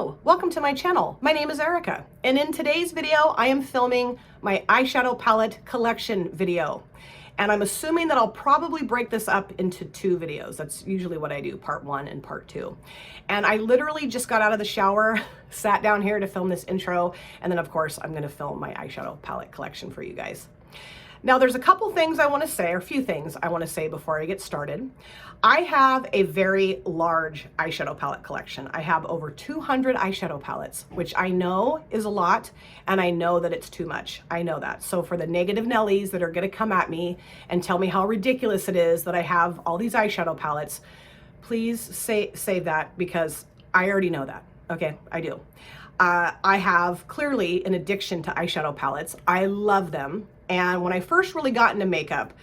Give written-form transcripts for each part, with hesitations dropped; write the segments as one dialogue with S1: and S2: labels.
S1: Hello, welcome to my channel. My name is Erica, and in today's video, I am filming my eyeshadow palette collection video. And I'm assuming that I'll probably break this up into two videos. That's usually what I do, part one and part two. And I literally just got out of the shower, sat down here to film this intro, and then of course, I'm gonna film my eyeshadow palette collection for you guys. Now there's a couple things I want to say, or a few things I want to say before I get started. I have a very large eyeshadow palette collection. I have over 200 eyeshadow palettes, which I know is a lot, and I know that it's too much. I know that. So for the negative Nellies that are going to come at me and tell me how ridiculous it is that I have all these eyeshadow palettes, please save that, because I already know that. Okay, I do. I have clearly an addiction to eyeshadow palettes. I love them. And when I first really got into makeup,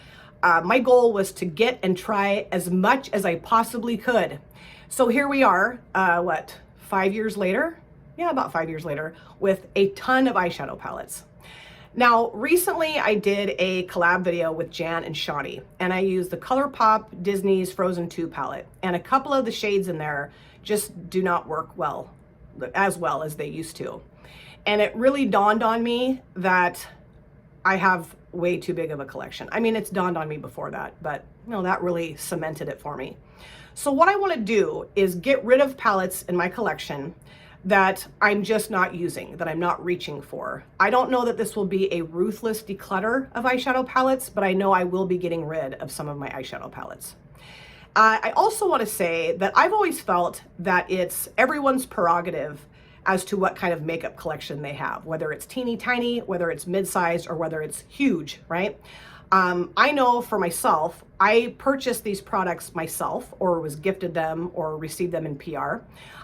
S1: my goal was to get and try as much as I possibly could. So here we are, 5 years later? Yeah, about 5 years later, with a ton of eyeshadow palettes. Now, recently I did a collab video with Jan and Shawty, and I used the ColourPop Disney's Frozen 2 palette, and a couple of the shades in there just do not work as well as they used to. And it really dawned on me that I have way too big of a collection. I mean, it's dawned on me before that, but that really cemented it for me. So what I want to do is get rid of palettes in my collection that I'm just not using, that I'm not reaching for. I don't know that this will be a ruthless declutter of eyeshadow palettes, but I know I will be getting rid of some of my eyeshadow palettes. I also want to say that I've always felt that it's everyone's prerogative as to what kind of makeup collection they have, whether it's teeny tiny, whether it's mid-sized, or whether it's huge, right? I know for myself, I purchased these products myself, or was gifted them, or received them in PR.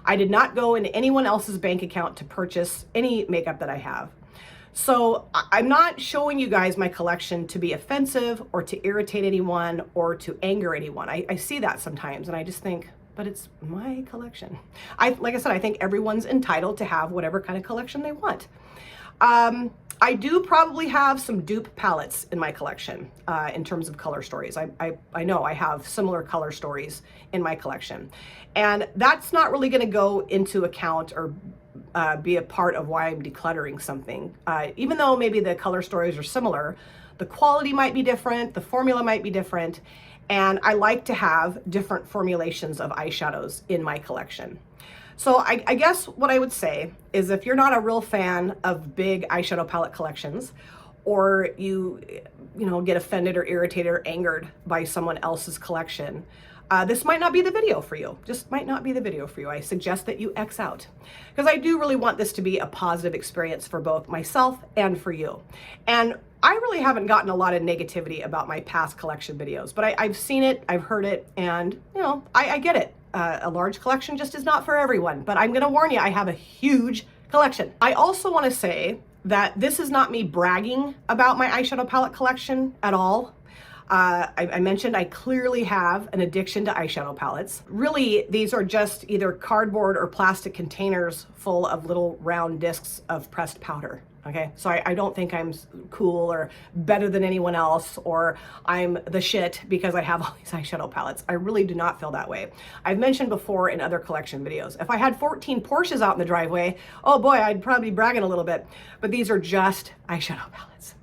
S1: I did not go into anyone else's bank account to purchase any makeup that I have. So I'm not showing you guys my collection to be offensive, or to irritate anyone, or to anger anyone. I see that sometimes, and I just think, but it's my collection. Like I said, I think everyone's entitled to have whatever kind of collection they want. I do probably have some dupe palettes in my collection in terms of color stories. I know I have similar color stories in my collection. And that's not really gonna go into account or be a part of why I'm decluttering something. Even though maybe the color stories are similar, the quality might be different, the formula might be different, and I like to have different formulations of eyeshadows in my collection. So I guess what I would say is, if you're not a real fan of big eyeshadow palette collections, or you get offended or irritated or angered by someone else's collection, this might not be the video for you. Just might not be the video for you. I suggest that you X out, because I do really want this to be a positive experience for both myself and for you. And I really haven't gotten a lot of negativity about my past collection videos, but I've seen it, I've heard it, and I get it. A large collection just is not for everyone, but I'm gonna warn you, I have a huge collection. I also wanna say that this is not me bragging about my eyeshadow palette collection at all. I mentioned I clearly have an addiction to eyeshadow palettes. Really, these are just either cardboard or plastic containers full of little round discs of pressed powder. Okay, so I don't think I'm cool or better than anyone else, or I'm the shit because I have all these eyeshadow palettes. I really do not feel that way. I've mentioned before in other collection videos, if I had 14 Porsches out in the driveway, oh boy, I'd probably be bragging a little bit, but these are just eyeshadow palettes.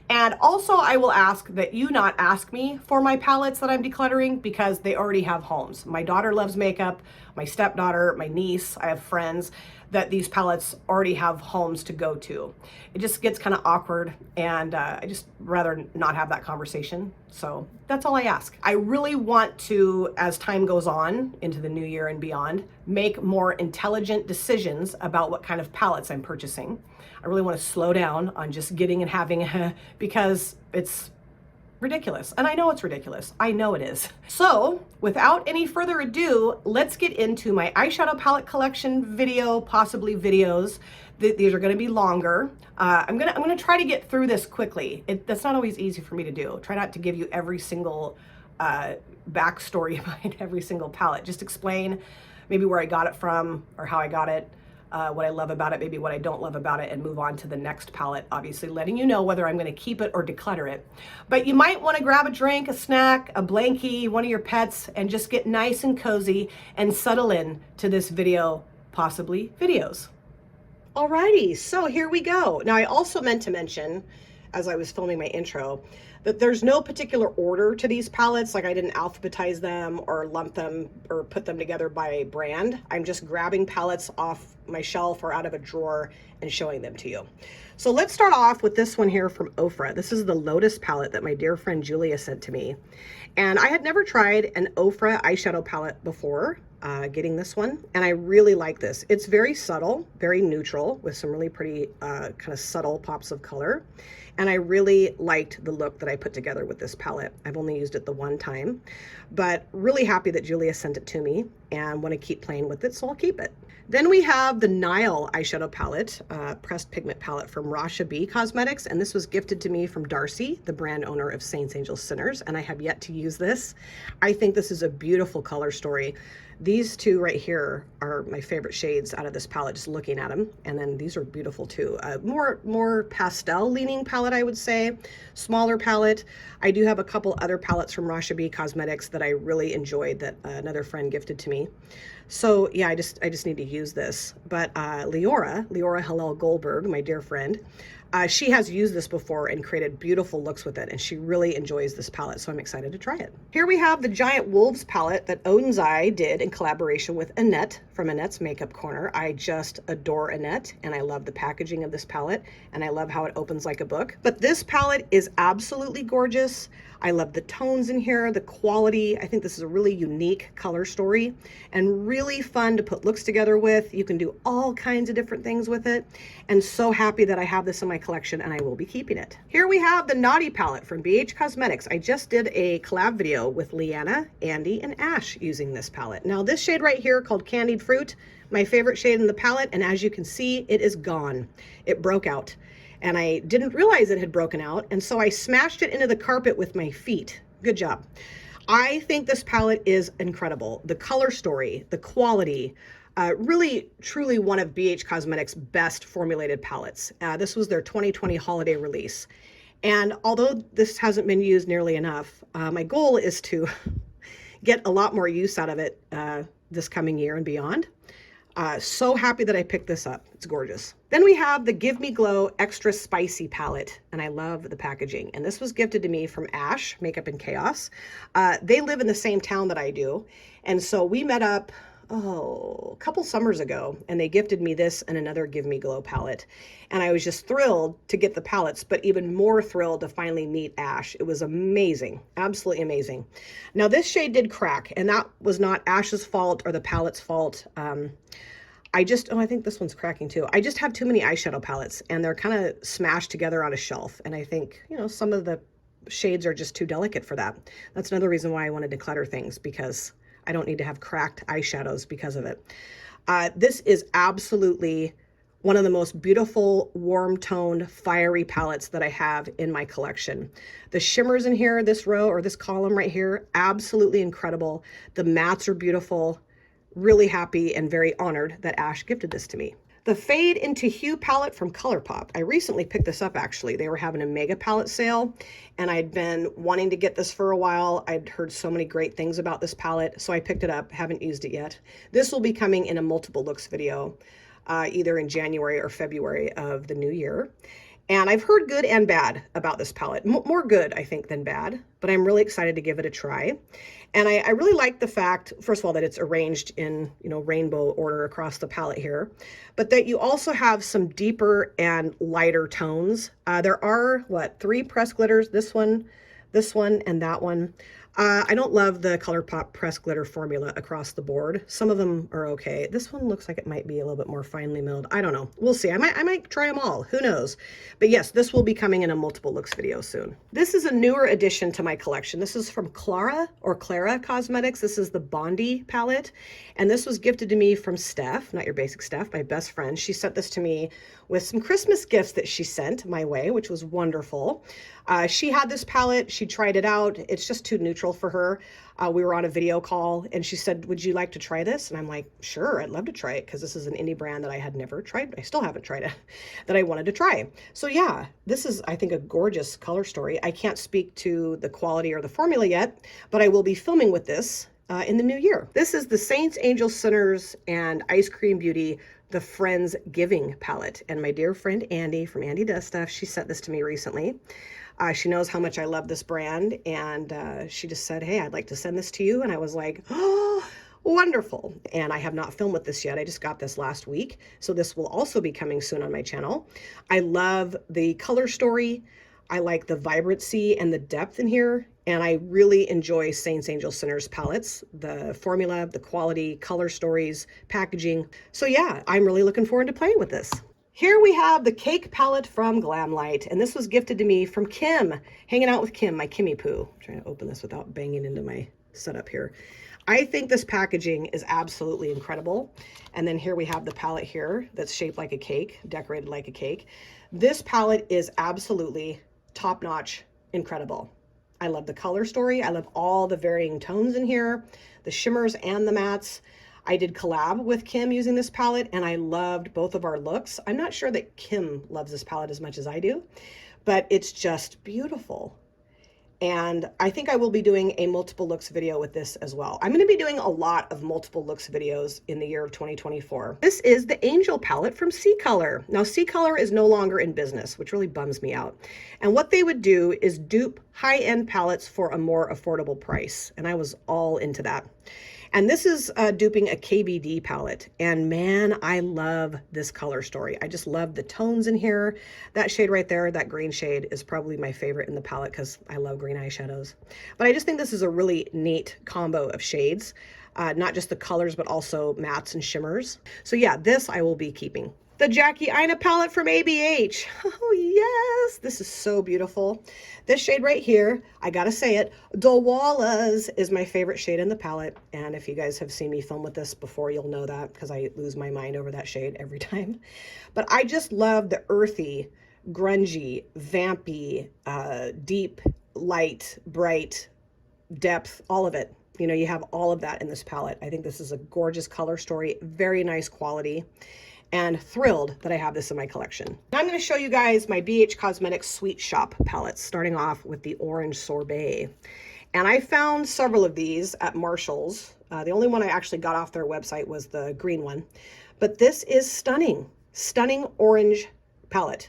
S1: And also, I will ask that you not ask me for my palettes that I'm decluttering, because they already have homes. My daughter loves makeup, my stepdaughter, my niece, I have friends that these palettes already have homes to go to. It just gets kind of awkward, and I just rather not have that conversation. So that's all I ask. I really want to, as time goes on into the new year and beyond, make more intelligent decisions about what kind of palettes I'm purchasing. I really want to slow down on just getting and having because it's ridiculous. And I know it's ridiculous. I know it is. So without any further ado, let's get into my eyeshadow palette collection video, possibly videos. These are going to be longer. I'm gonna try to get through this quickly. That's not always easy for me to do. Try not to give you every single backstory behind every single palette. Just explain maybe where I got it from, or how I got it, what I love about it, maybe what I don't love about it, and move on to the next palette, obviously letting you know whether I'm going to keep it or declutter it. But you might want to grab a drink, a snack, a blankie, one of your pets, and just get nice and cozy and settle in to this video possibly videos. Alrighty, so here we go. Now I also meant to mention, as I was filming my intro, that there's no particular order to these palettes. Like I didn't alphabetize them or lump them or put them together by brand. I'm just grabbing palettes off my shelf or out of a drawer and showing them to you. So let's start off with this one here from Ofra. This is the Lotus palette that my dear friend Julia sent to me. And I had never tried an Ofra eyeshadow palette before. Getting this one, and I really like this. It's very subtle, very neutral, with some really pretty kind of subtle pops of color, and I really liked the look that I put together with this palette. I've only used it the one time, but really happy that Julia sent it to me and want to keep playing with it, so I'll keep it. Then we have the Nile eyeshadow palette, pressed pigment palette from Rasha B Cosmetics, and this was gifted to me from Darcy, the brand owner of Saints, Angels, Sinners, and I have yet to use this. I think this is a beautiful color story. These two right here are my favorite shades out of this palette, just looking at them. And then these are beautiful too. More pastel leaning palette, I would say. Smaller palette. I do have a couple other palettes from Rasha B Cosmetics that I really enjoyed that another friend gifted to me. So yeah, I just need to use this. But Leora Hillel Goldberg, my dear friend, she has used this before and created beautiful looks with it, and she really enjoys this palette, so I'm excited to try it. Here we have the Giant Wolves palette that Odin's Eye did in collaboration with Annette from Annette's Makeup Corner. I just adore Annette, and I love the packaging of this palette, and I love how it opens like a book. But this palette is absolutely gorgeous. I love the tones in here, the quality. I think this is a really unique color story and really fun to put looks together with. You can do all kinds of different things with it, and so happy that I have this in my collection and I will be keeping it. Here we have the Naughty palette from BH Cosmetics. I just did a collab video with Leanna, Andy, and Ash using this palette. Now this shade right here called Candied Fruit, my favorite shade in the palette, and as you can see, it is gone. It broke out. And I didn't realize it had broken out, and so I smashed it into the carpet with my feet. Good job. I think this palette is incredible. The color story, the quality, really, truly one of BH Cosmetics' best formulated palettes. This was their 2020 holiday release. And although this hasn't been used nearly enough, my goal is to get a lot more use out of it this coming year and beyond. So happy that I picked this up. It's gorgeous. Then we have the Give Me Glow Extra Spicy palette, and I love the packaging. And this was gifted to me from Ash, Makeup and Chaos. They live in the same town that I do, and so we met up, a couple summers ago, and they gifted me this and another Give Me Glow palette. And I was just thrilled to get the palettes, but even more thrilled to finally meet Ash. It was amazing, absolutely amazing. Now this shade did crack, and that was not Ash's fault or the palette's fault. I think this one's cracking too. I just have too many eyeshadow palettes, and they're kind of smashed together on a shelf. And I think, some of the shades are just too delicate for that. That's another reason why I want to declutter things, because I don't need to have cracked eyeshadows because of it. This is absolutely one of the most beautiful, warm-toned, fiery palettes that I have in my collection. The shimmers in here, this row or this column right here, absolutely incredible. The mattes are beautiful. Really happy and very honored that Ash gifted this to me. The Fade into Hue palette from ColourPop. I recently picked this up, actually. They were having a mega palette sale, and I'd been wanting to get this for a while. I'd heard so many great things about this palette, so I picked it up. Haven't used it yet. This will be coming in a multiple looks video, either in January or February of the new year. And I've heard good and bad about this palette. More good, I think, than bad, but I'm really excited to give it a try. And I really like the fact, first of all, that it's arranged in, rainbow order across the palette here, but that you also have some deeper and lighter tones. There are, 3 press glitters, this one, and that one. I don't love the ColourPop press glitter formula across the board. Some of them are okay. This one looks like it might be a little bit more finely milled. I don't know. We'll see. I might try them all. Who knows? But yes, this will be coming in a multiple looks video soon. This is a newer addition to my collection. This is from Clara Cosmetics. This is the Bondi palette. And this was gifted to me from Steph, not your basic Steph, my best friend. She sent this to me with some Christmas gifts that she sent my way, which was wonderful. She had this palette. She tried it out. It's just too neutral for her. We were on a video call, and she said, would you like to try this? And I'm like, sure, I'd love to try it, because this is an indie brand that I had never tried. I still haven't tried it, that I wanted to try. So yeah, this is, I think, a gorgeous color story. I can't speak to the quality or the formula yet, but I will be filming with this in the new year. This is the Saints, Angels, Sinners, and Ice Cream Beauty, the Friends Giving palette. And my dear friend Andy from Andy Does Stuff, she sent this to me recently. She knows how much I love this brand, and she just said, hey, I'd like to send this to you. And I was like, oh, wonderful. And I have not filmed with this yet. I just got this last week. So this will also be coming soon on my channel. I love the color story. I like the vibrancy and the depth in here. And I really enjoy Saints, Angels, Sinners palettes, the formula, the quality, color stories, packaging. So yeah, I'm really looking forward to playing with this. Here we have the cake palette from Glamlight, and this was gifted to me from Kim, hanging out with Kim, my Kimmy Poo. I'm trying to open this without banging into my setup here. I think this packaging is absolutely incredible. And then here we have the palette here that's shaped like a cake, decorated like a cake. This palette is absolutely top-notch, incredible. I love the color story. I love all the varying tones in here, the shimmers and the mattes. I did collab with Kim using this palette, and I loved both of our looks. I'm not sure that Kim loves this palette as much as I do, but it's just beautiful. And I think I will be doing a multiple looks video with this as well. I'm going to be doing a lot of multiple looks videos in the year of 2024. This is the Angel palette from C Color. Now, C Color is no longer in business, which really bums me out. And what they would do is dupe high-end palettes for a more affordable price. And I was all into that. And this is duping a KBD palette. And man, I love this color story. I just love the tones in here. That shade right there, that green shade, is probably my favorite in the palette because I love green eyeshadows. But I just think this is a really neat combo of shades. Not just the colors, but also mattes and shimmers. So yeah, this I will be keeping. The Jackie Aina palette from ABH. Oh yes, this is so beautiful. This shade right here, I gotta say it, Dawala's is my favorite shade in the palette. And if you guys have seen me film with this before, you'll know that because I lose my mind over that shade every time. But I just love the earthy, grungy, vampy, deep, light, bright, depth, all of it. You know, you have all of that in this palette. I think this is a gorgeous color story, very nice quality, and thrilled that I have this in my collection. Now I'm going to show you guys my BH Cosmetics Sweet Shop palettes, starting off with the Orange Sorbet. And I found several of these at Marshall's. The only one I actually got off their website was the green one. But this is stunning, stunning orange palette.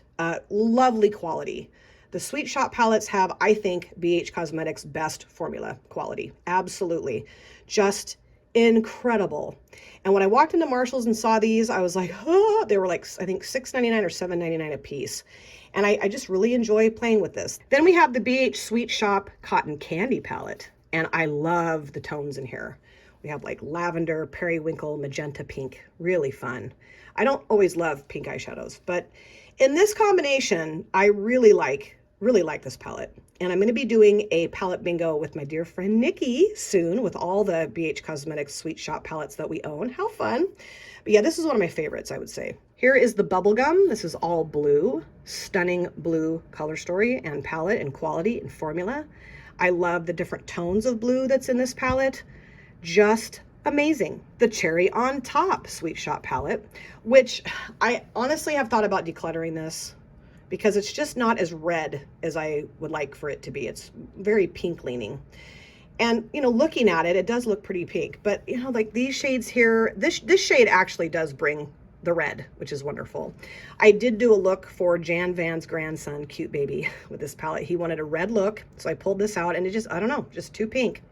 S1: Lovely quality. The Sweet Shop palettes have, I think, BH Cosmetics' best formula quality. Absolutely. Just incredible. And when I walked into Marshall's and saw these, I was like, oh, they were like, I think $6.99 or $7.99 a piece. And I just really enjoy playing with this. Then we have the BH Sweet Shop Cotton Candy palette. And I love the tones in here. We have like lavender, periwinkle, magenta pink, really fun. I don't always love pink eyeshadows, but in this combination, I really like this palette. And I'm going to be doing a palette bingo with my dear friend Nikki soon with all the BH Cosmetics Sweet Shop palettes that we own. How fun. But yeah, this is one of my favorites, I would say. Here is the Bubblegum. This is all blue. Stunning blue color story and palette and quality and formula. I love the different tones of blue that's in this palette. Just amazing. The Cherry on Top Sweet Shop palette, which I honestly have thought about decluttering this, because it's just not as red as I would like for it to be. It's very pink leaning. And, you know, looking at it, it does look pretty pink. But, you know, like these shades here, this shade actually does bring the red, which is wonderful. I did do a look for Jan Van's grandson, cute baby, with this palette. He wanted a red look, so I pulled this out, and it just, I don't know, just too pink.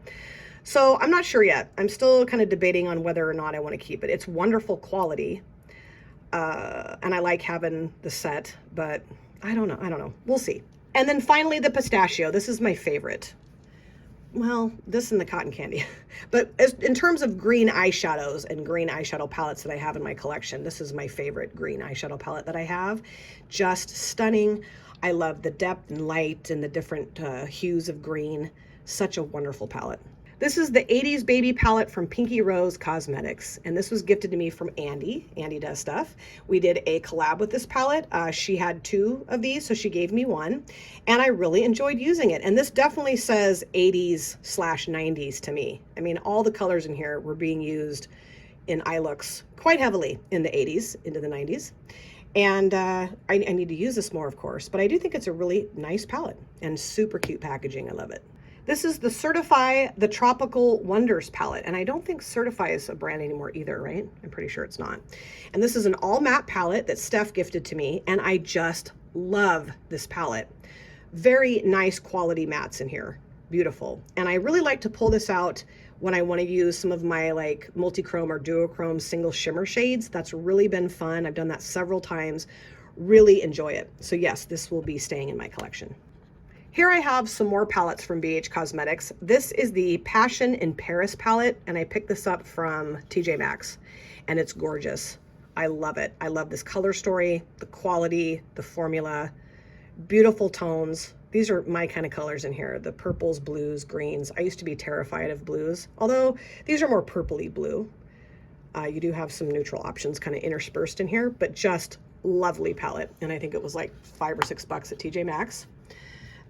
S1: So I'm not sure yet. I'm still kind of debating on whether or not I want to keep it. It's wonderful quality. And I like having the set, but I don't know. We'll see. And then finally, the Pistachio. This is my favorite. Well, this and the Cotton Candy. But in terms of green eyeshadows and green eyeshadow palettes that I have in my collection, this is my favorite green eyeshadow palette that I have. Just stunning. I love the depth and light and the different hues of green. Such a wonderful palette. This is the 80s Baby palette from Pinky Rose Cosmetics, and this was gifted to me from Andy. Andy Does Stuff. We did a collab with this palette. She had 2 of these, so she gave me 1, and I really enjoyed using it. And this definitely says 80s/90s to me. I mean, all the colors in here were being used in eye looks quite heavily in the 80s, into the 90s. And I need to use this more, of course, but I do think it's a really nice palette and super cute packaging. I love it. This is the Certify the Tropical Wonders palette. And I don't think Certify is a brand anymore either, right? I'm pretty sure it's not. And this is an all matte palette that Steph gifted to me. And I just love this palette. Very nice quality mattes in here. Beautiful. And I really like to pull this out when I want to use some of my like multi-chrome or duochrome single shimmer shades. That's really been fun. I've done that several times. Really enjoy it. So yes, this will be staying in my collection. Here I have some more palettes from BH Cosmetics. This is the Passion in Paris palette, and I picked this up from TJ Maxx, and it's gorgeous. I love it. I love this color story, the quality, the formula, beautiful tones. These are my kind of colors in here, the purples, blues, greens. I used to be terrified of blues, although these are more purpley blue. You do have some neutral options kind of interspersed in here, but just lovely palette. And I think it was like $5 or $6 at TJ Maxx.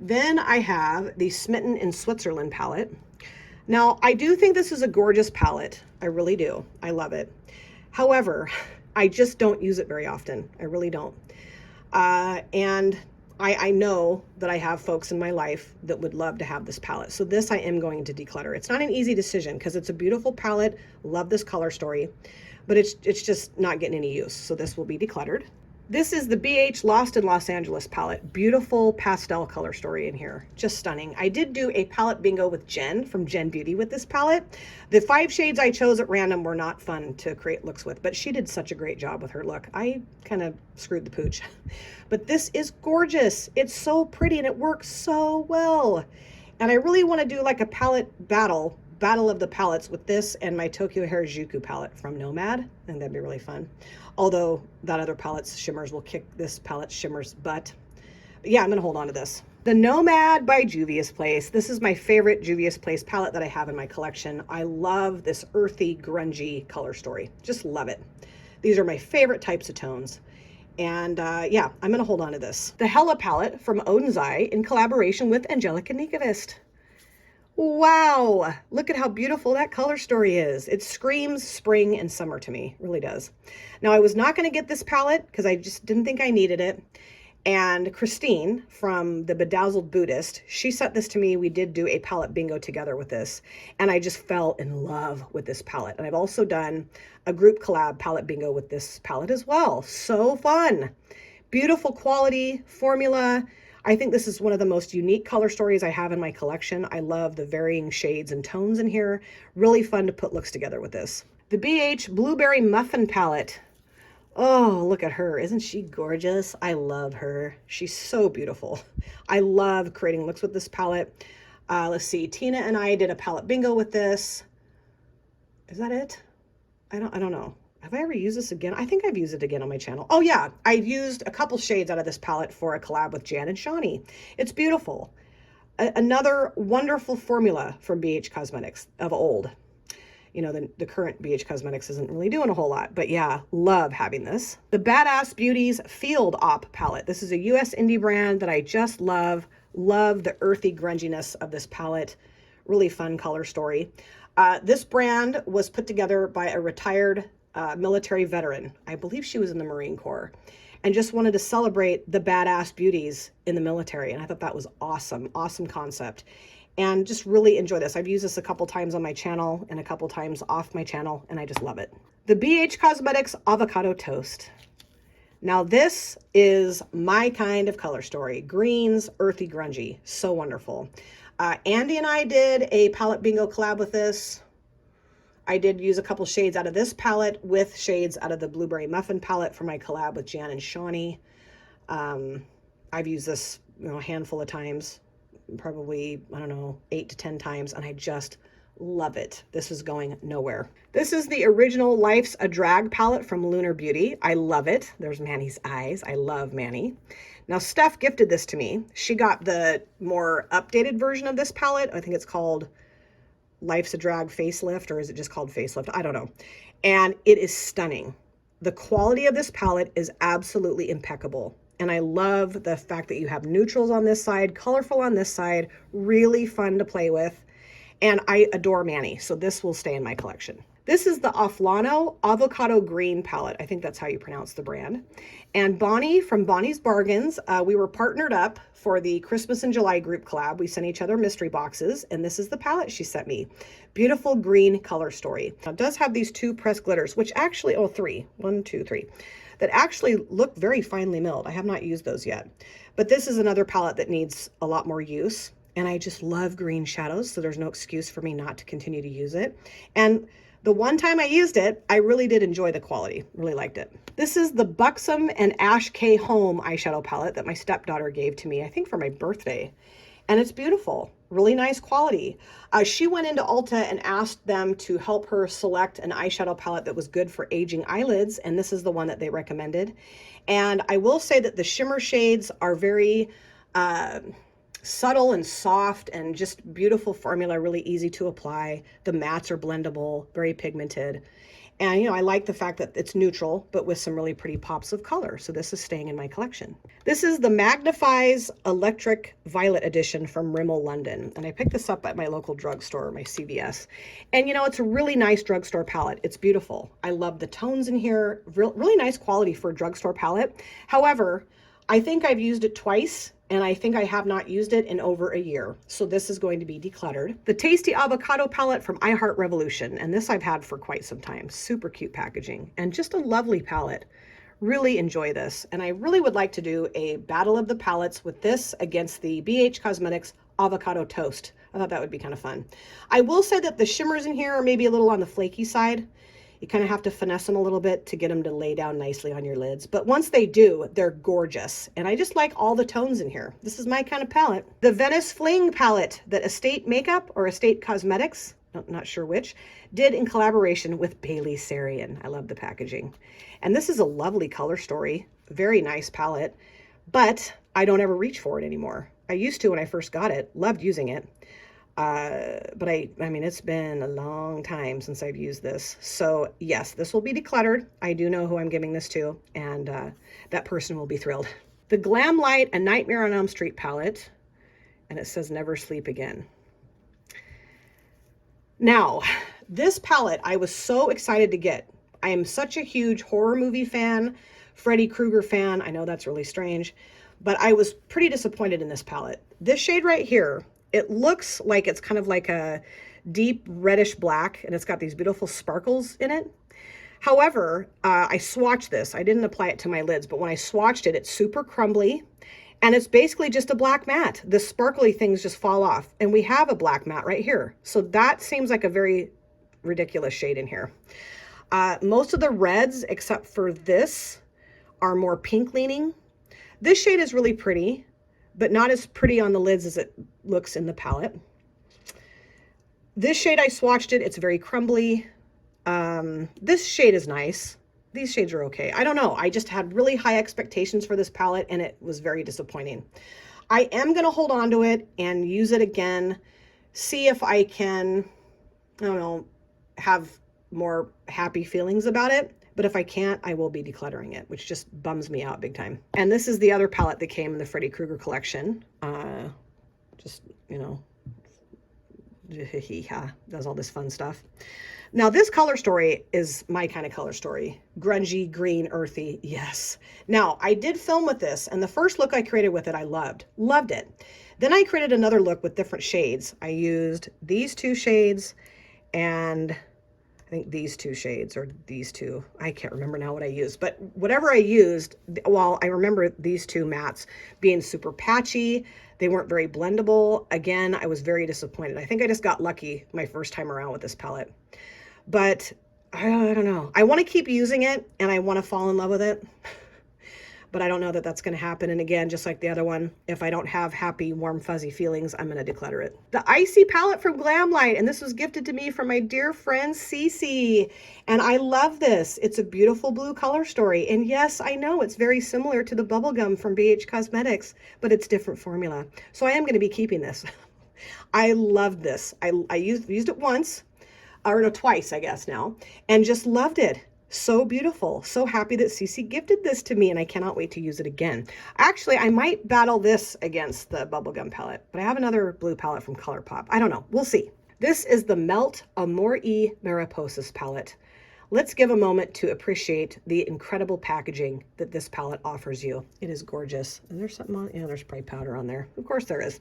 S1: Then I have the Smitten in Switzerland palette. Now, I do think this is a gorgeous palette. I really do. I love it. However, I just don't use it very often. I really don't. And I know that I have folks in my life that would love to have this palette. So this I am going to declutter. It's not an easy decision because it's a beautiful palette. Love this color story, but it's just not getting any use. So this will be decluttered. This is the BH Lost in Los Angeles palette. Beautiful pastel color story in here. Just stunning. I did do a palette bingo with Jen from Jen Beauty with this palette. The 5 shades I chose at random were not fun to create looks with, but she did such a great job with her look. I kind of screwed the pooch. But this is gorgeous. It's so pretty and it works so well. And I really want to do like a palette battle of the palettes with this and my Tokyo Harajuku palette from Nomad, and that'd be really fun. Although that other palette's shimmers will kick this palette's shimmers butt. But yeah, I'm gonna hold on to this. The Nomad by Juvia's Place. This is my favorite Juvia's Place palette that I have in my collection. I love this earthy, grungy color story. Just love it. These are my favorite types of tones. And yeah, I'm gonna hold on to this. The Hella palette from Odin's Eye in collaboration with Angelica Nikavist. Wow, look at how beautiful that color story is. It screams spring and summer to me, really does. Now, I was not going to get this palette because I just didn't think I needed it. And Christine from the Bedazzled Buddhist, she sent this to me. We did do a palette bingo together with this, and I just fell in love with this palette. And I've also done a group collab palette bingo with this palette as well. So fun. Beautiful quality, formula. I think this is one of the most unique color stories I have in my collection. I love the varying shades and tones in here. Really fun to put looks together with this. The BH Blueberry Muffin palette. Oh, look at her. Isn't she gorgeous? I love her. She's so beautiful. I love creating looks with this palette. Let's see. Tina and I did a palette bingo with this. Is that it? I don't know. Have I ever used this again? I think I've used it again on my channel. Oh yeah, I've used a couple shades out of this palette for a collab with Jan and Shawnee. It's beautiful. Another wonderful formula from BH Cosmetics of old. You know, the current BH Cosmetics isn't really doing a whole lot, but yeah, love having this. The Badass Beauties Field Op palette. This is a US indie brand that I just love. Love the earthy grunginess of this palette. Really fun color story. This brand was put together by a retired military veteran. I believe she was in the Marine Corps, and just wanted to celebrate the badass beauties in the military. And I thought that was awesome. Awesome concept. And just really enjoy this. I've used this a couple times on my channel and a couple times off my channel, and I just love it. The BH Cosmetics Avocado Toast. Now this is my kind of color story. Greens, earthy, grungy. So wonderful. Andy and I did a palette bingo collab with this. I did use a couple shades out of this palette with shades out of the Blueberry Muffin palette for my collab with Jan and Shawnee. I've used this, you know, a handful of times, probably, I don't know, 8 to 10 times, and I just love it. This is going nowhere. This is the original Life's a Drag palette from Lunar Beauty. I love it. There's Manny's eyes. I love Manny. Now, Steph gifted this to me. She got the more updated version of this palette. I think it's called Life's a Drag Facelift, or is it just called Facelift? I don't know. And it is stunning. The quality of this palette is absolutely impeccable. And I love the fact that you have neutrals on this side, colorful on this side, really fun to play with. And I adore Manny, so this will stay in my collection. This is the Aflano Avocado Green palette. I think that's how you pronounce the brand. And Bonnie from Bonnie's Bargains, we were partnered up for the Christmas in July group collab. We sent each other mystery boxes, and this is the palette she sent me. Beautiful green color story. Now, it does have these two pressed glitters, which actually, oh, three, 1, 2, 3, that actually look very finely milled. I have not used those yet. But this is another palette that needs a lot more use. And I just love green shadows, so there's no excuse for me not to continue to use it. And the one time I used it, I really did enjoy the quality, really liked it. This is the Buxom and Ash K Home eyeshadow palette that my stepdaughter gave to me, I think for my birthday. And it's beautiful, really nice quality. She went into Ulta and asked them to help her select an eyeshadow palette that was good for aging eyelids, and this is the one that they recommended. And I will say that the shimmer shades are very subtle and soft and just beautiful formula, really easy to apply. The mattes are blendable, very pigmented. And, you know, I like the fact that it's neutral, but with some really pretty pops of color. So this is staying in my collection. This is the Magnifies Electric Violet Edition from Rimmel London. And I picked this up at my local drugstore, my CVS. And, you know, it's a really nice drugstore palette. It's beautiful. I love the tones in here. Really nice quality for a drugstore palette. However, I think I've used it twice, and I think I have not used it in over a year. So this is going to be decluttered. The Tasty Avocado palette from I Heart Revolution, and this I've had for quite some time. Super cute packaging and just a lovely palette. Really enjoy this. And I really would like to do a battle of the palettes with this against the BH Cosmetics Avocado Toast. I thought that would be kind of fun. I will say that the shimmers in here are maybe a little on the flaky side. You kind of have to finesse them a little bit to get them to lay down nicely on your lids. But once they do, they're gorgeous. And I just like all the tones in here. This is my kind of palette. The Venice Fling palette that Estate Makeup or Estate Cosmetics, not sure which, did in collaboration with Bailey Sarian. I love the packaging. And this is a lovely color story. Very nice palette. But I don't ever reach for it anymore. I used to when I first got it. Loved using it. But I mean, it's been a long time since I've used this. So yes, this will be decluttered. I do know who I'm giving this to, and that person will be thrilled. The Glam Light A Nightmare on Elm Street palette, and it says Never Sleep Again. Now, this palette I was so excited to get. I am such a huge horror movie fan, Freddy Krueger fan. I know that's really strange, but I was pretty disappointed in this palette. This shade right here, it looks like it's kind of like a deep reddish black, and it's got these beautiful sparkles in it. However, I swatched this. I didn't apply it to my lids, but when I swatched it, it's super crumbly, and it's basically just a black matte. The sparkly things just fall off, and we have a black matte right here. So that seems like a very ridiculous shade in here. Most of the reds, except for this, are more pink leaning. This shade is really pretty, but not as pretty on the lids as it looks in the palette. This shade, I swatched it. It's very crumbly. This shade is nice. These shades are okay. I don't know. I just had really high expectations for this palette, and it was very disappointing. I am going to hold on to it and use it again. See if I can, I don't know, have more happy feelings about it. But if I can't, I will be decluttering it, which just bums me out big time. And this is the other palette that came in the Freddy Krueger collection. Just, you know, does all this fun stuff. Now, this color story is my kind of color story. Grungy, green, earthy, yes. Now, I did film with this, and the first look I created with it, I loved it. Then I created another look with different shades. I used these two shades and I think these two shades, or these two. I can't remember now what I used, but whatever I used, well, I remember these two mattes being super patchy. They weren't very blendable. Again, I was very disappointed. I think I just got lucky my first time around with this palette. But I don't know. I want to keep using it, and I want to fall in love with it. But I don't know that that's going to happen. And again, just like the other one, if I don't have happy, warm, fuzzy feelings, I'm going to declutter it. The Icy palette from Glamlight, and this was gifted to me from my dear friend Cece. And I love this. It's a beautiful blue color story. And yes, I know it's very similar to the bubblegum from BH Cosmetics, but it's different formula. So I am going to be keeping this. I love this. I used it once, or no, twice, I guess now, and just loved it. So beautiful. So happy that Cece gifted this to me, and I cannot wait to use it again. Actually, I might battle this against the bubblegum palette, but I have another blue palette from ColourPop. I don't know. We'll see. This is the Melt Amore y Mariposas palette. Let's give a moment to appreciate the incredible packaging that this palette offers you. It is gorgeous. And there's something on, yeah, there's probably powder on there. Of course there is.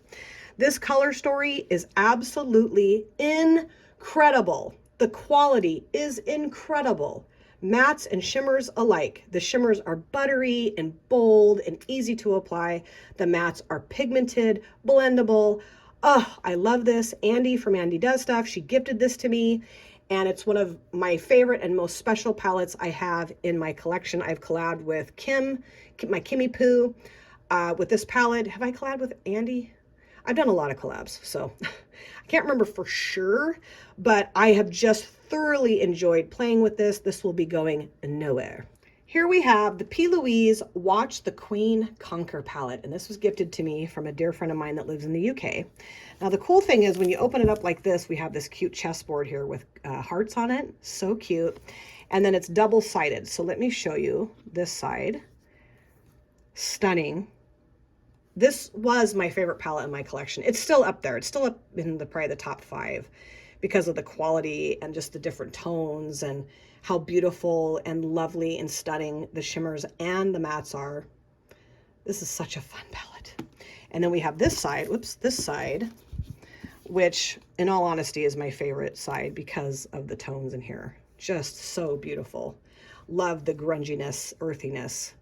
S1: This color story is absolutely incredible. The quality is incredible. Mattes and shimmers alike. The shimmers are buttery and bold and easy to apply. The mattes are pigmented, blendable. Oh, I love this. Andy from Andy Does Stuff, she gifted this to me. And it's one of my favorite and most special palettes I have in my collection. I've collabed with my Kimmy Poo, with this palette. Have I collabed with Andy? I've done a lot of collabs, so I can't remember for sure, but I have just thoroughly enjoyed playing with this. This will be going nowhere. Here we have the P. Louise Watch the Queen Conquer palette, and this was gifted to me from a dear friend of mine that lives in the UK. Now the cool thing is when you open it up like this, we have this cute chessboard here with hearts on it. So cute. And then it's double-sided. So let me show you this side. Stunning. This was my favorite palette in my collection. It's still up there. It's still up in probably the top 5 because of the quality and just the different tones and how beautiful and lovely and stunning the shimmers and the mattes are. This is such a fun palette. And then we have this side, this side, which in all honesty is my favorite side because of the tones in here. Just so beautiful. Love the grunginess, earthiness.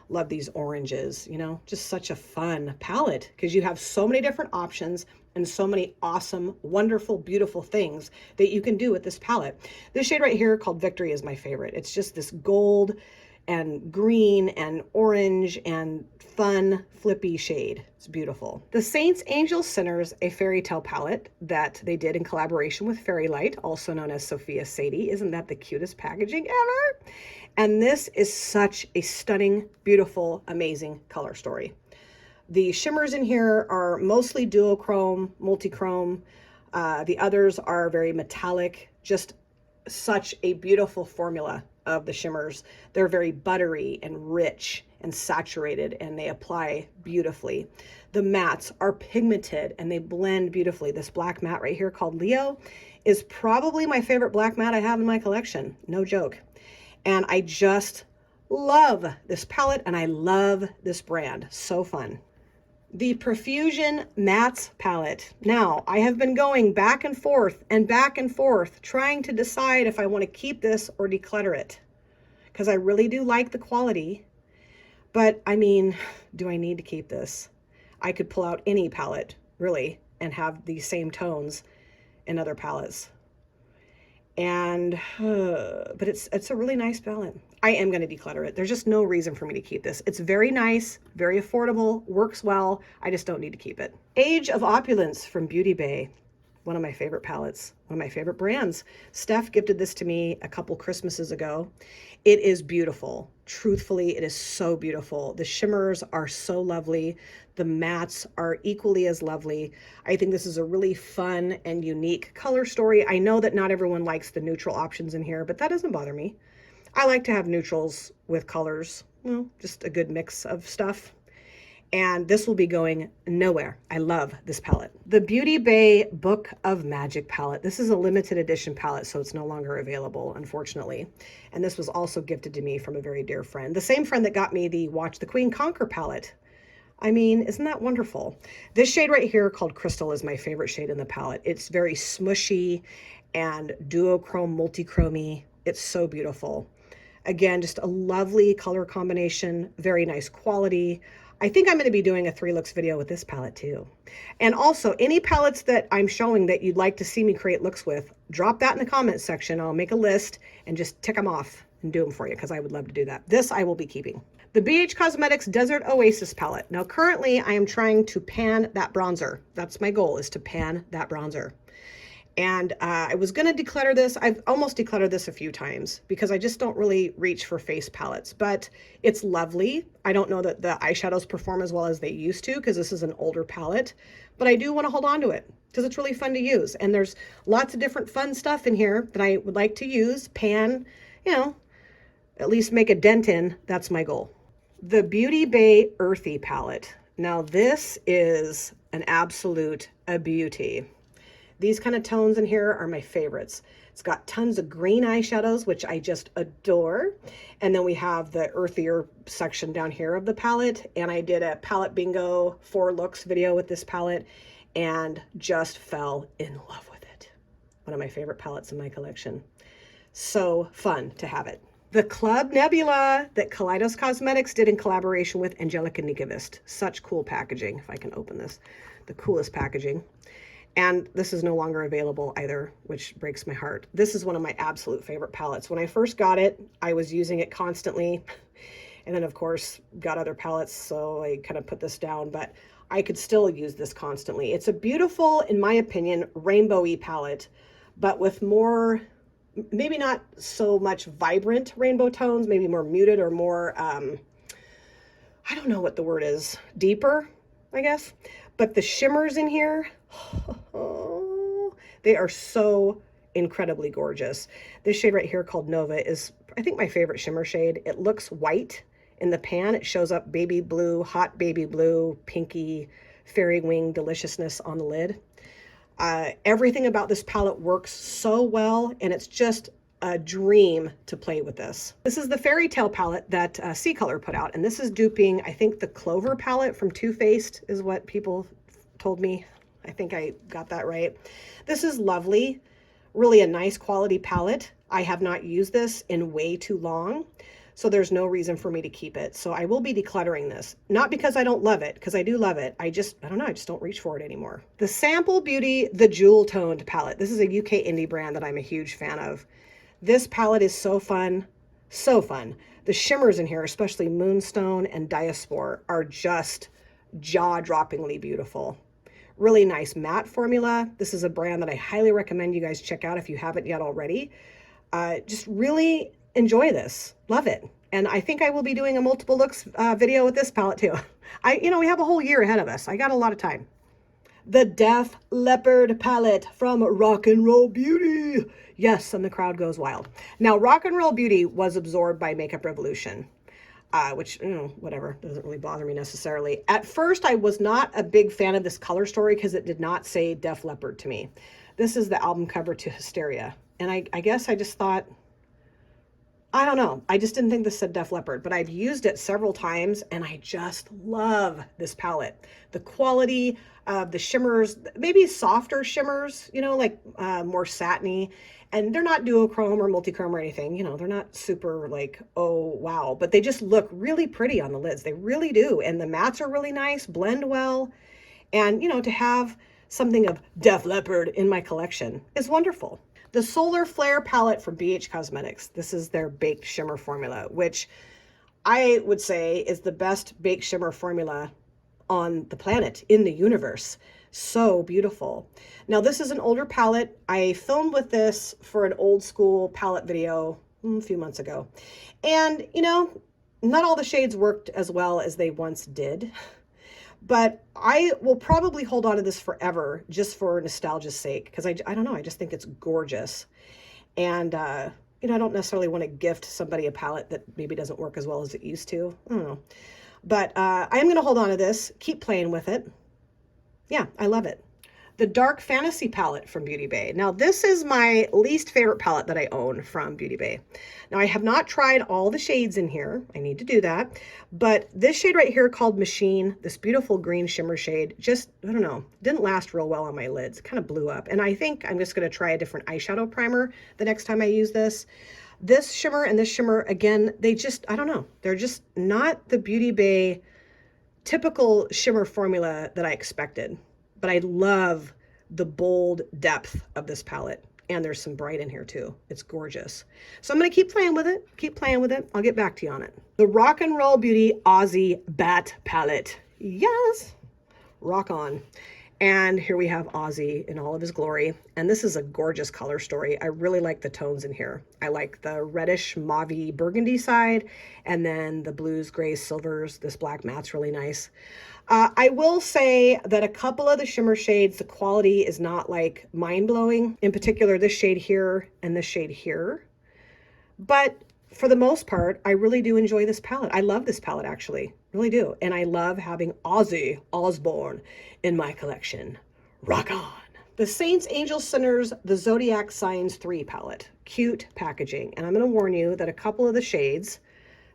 S1: Love these oranges, you know, just such a fun palette because you have so many different options and so many awesome, wonderful, beautiful things that you can do with this palette. This shade right here called Victory is my favorite. It's just this gold and green and orange and fun, flippy shade. It's beautiful. The Saints, Angels, Sinners, a fairy tale palette that they did in collaboration with Fairy Light, also known as Sophia Sadie. Isn't that the cutest packaging ever? And this is such a stunning, beautiful, amazing color story. The shimmers in here are mostly duochrome, multichrome. The others are very metallic, just such a beautiful formula of the shimmers. They're very buttery and rich and saturated, and they apply beautifully. The mattes are pigmented and they blend beautifully. This black matte right here called Leo is probably my favorite black matte I have in my collection. No joke. And I just love this palette and I love this brand. So fun. The Profusion Mattes palette. Now, I have been going back and forth trying to decide if I want to keep this or declutter it because I really do like the quality. But I mean, do I need to keep this? I could pull out any palette really and have these same tones in other palettes. And but it's a really nice palette. I am going to declutter it. There's just no reason for me to keep this. It's very nice, very affordable, works well. I just don't need to keep it. Age of Opulence from Beauty Bay. One of my favorite palettes, one of my favorite brands. Steph gifted this to me a couple Christmases ago. It is beautiful. Truthfully, it is so beautiful. The shimmers are so lovely. The mattes are equally as lovely. I think this is a really fun and unique color story. I know that not everyone likes the neutral options in here, but that doesn't bother me. I like to have neutrals with colors, well, just a good mix of stuff. And this will be going nowhere. I love this palette. The Beauty Bay Book of Magic palette. This is a limited edition palette, so it's no longer available, unfortunately. And this was also gifted to me from a very dear friend. The same friend that got me the Watch the Queen Conquer palette. I mean, isn't that wonderful? This shade right here called Crystal is my favorite shade in the palette. It's very smushy and duochrome, multichromy. It's so beautiful. Again, just a lovely color combination, very nice quality. I think I'm going to be doing a 3 looks video with this palette too. And also, any palettes that I'm showing that you'd like to see me create looks with, drop that in the comments section. I'll make a list and just tick them off and do them for you because I would love to do that. This I will be keeping. The BH Cosmetics Desert Oasis palette. Now currently I am trying to pan that bronzer. That's my goal, is to pan that bronzer. And I was going to declutter this. I've almost decluttered this a few times because I just don't really reach for face palettes, but it's lovely. I don't know that the eyeshadows perform as well as they used to because this is an older palette, but I do want to hold on to it because it's really fun to use. And there's lots of different fun stuff in here that I would like to use, pan, you know, at least make a dent in. That's my goal. The Beauty Bay Earthy palette. Now this is an absolute beauty. These kind of tones in here are my favorites. It's got tons of green eyeshadows, which I just adore. And then we have the earthier section down here of the palette. And I did a palette bingo 4 looks video with this palette and just fell in love with it. One of my favorite palettes in my collection. So fun to have it. The Club Nebula that Kaleidos Cosmetics did in collaboration with Angelica Nikavist. Such cool packaging. If I can open this, the coolest packaging. And this is no longer available either, which breaks my heart. This is one of my absolute favorite palettes. When I first got it, I was using it constantly. And then of course, got other palettes, so I kind of put this down, but I could still use this constantly. It's a beautiful, in my opinion, rainbowy palette, but with more, maybe not so much vibrant rainbow tones, maybe more muted or more, I don't know what the word is, deeper, I guess. But the shimmers in here, oh, they are so incredibly gorgeous. This shade right here called Nova is, I think, my favorite shimmer shade. It looks white in the pan. It shows up baby blue, hot baby blue, pinky, fairy wing deliciousness on the lid. Everything about this palette works so well, and it's just a dream to play with this. This is the Fairy Tale palette that C Color put out, and this is duping, I think, the Clover palette from Too Faced is what people told me. I think I got that right. This is lovely, really a nice quality palette. I have not used this in way too long, so there's no reason for me to keep it. So I will be decluttering this, not because I don't love it, because I do love it. I don't know, I just don't reach for it anymore. The Sample Beauty, the Jewel Toned palette. This is a UK indie brand that I'm a huge fan of. This palette is so fun, so fun. The shimmers in here, especially Moonstone and Diaspore, are just jaw-droppingly beautiful. Really nice matte formula. This is a brand that I highly recommend you guys check out if you haven't yet already. Just really enjoy this. Love it. And I think I will be doing a multiple looks video with this palette too. We have a whole year ahead of us. I got a lot of time. The Def Leppard palette from Rock and Roll Beauty. Yes, and the crowd goes wild. Now, Rock and Roll Beauty was absorbed by Makeup Revolution, which, whatever, doesn't really bother me necessarily. At first, I was not a big fan of this color story because it did not say Def Leppard to me. This is the album cover to Hysteria. And I guess I just thought, I don't know. I just didn't think this said Def Leppard, but I've used it several times and I just love this palette. The quality of the shimmers, maybe softer shimmers, like more satiny, and they're not duochrome or multichrome or anything. They're not super like, oh, wow, but they just look really pretty on the lids. They really do. And the mattes are really nice, blend well. And, to have something of Def Leppard in my collection is wonderful. The Solar Flare palette from BH Cosmetics. This is their baked shimmer formula, which I would say is the best baked shimmer formula on the planet, in the universe. So beautiful. Now, this is an older palette. I filmed with this for an old school palette video a few months ago. And, not all the shades worked as well as they once did. But I will probably hold on to this forever just for nostalgia's sake, because I don't know, I just think it's gorgeous. And, I don't necessarily want to gift somebody a palette that maybe doesn't work as well as it used to. I don't know. But I'm going to hold on to this, keep playing with it. Yeah, I love it. The Dark Fantasy palette from Beauty Bay. Now, this is my least favorite palette that I own from Beauty Bay. Now, I have not tried all the shades in here. I need to do that. But this shade right here called Machine, this beautiful green shimmer shade, just, I don't know, didn't last real well on my lids. It kind of blew up. And I think I'm just going to try a different eyeshadow primer the next time I use this. This shimmer and this shimmer, again, they just, I don't know. They're just not the Beauty Bay typical shimmer formula that I expected. But I love the bold depth of this palette. And there's some bright in here too. It's gorgeous. So I'm going to keep playing with it. Keep playing with it. I'll get back to you on it. The Rock and Roll Beauty Aussie Bat palette. Yes. Rock on. And here we have Aussie in all of his glory. And this is a gorgeous color story. I really like the tones in here. I like the reddish mauvey burgundy side, and then the blues, grays, silvers. This black matte's really nice. I will say that a couple of the shimmer shades, the quality is not like mind-blowing. In particular, this shade here and this shade here. But for the most part, I really do enjoy this palette. I love this palette, actually. Really do. And I love having Ozzy Osbourne in my collection. Rock on. The Saints, Angels, Sinners, the Zodiac Signs 3 palette. Cute packaging. And I'm going to warn you that a couple of the shades,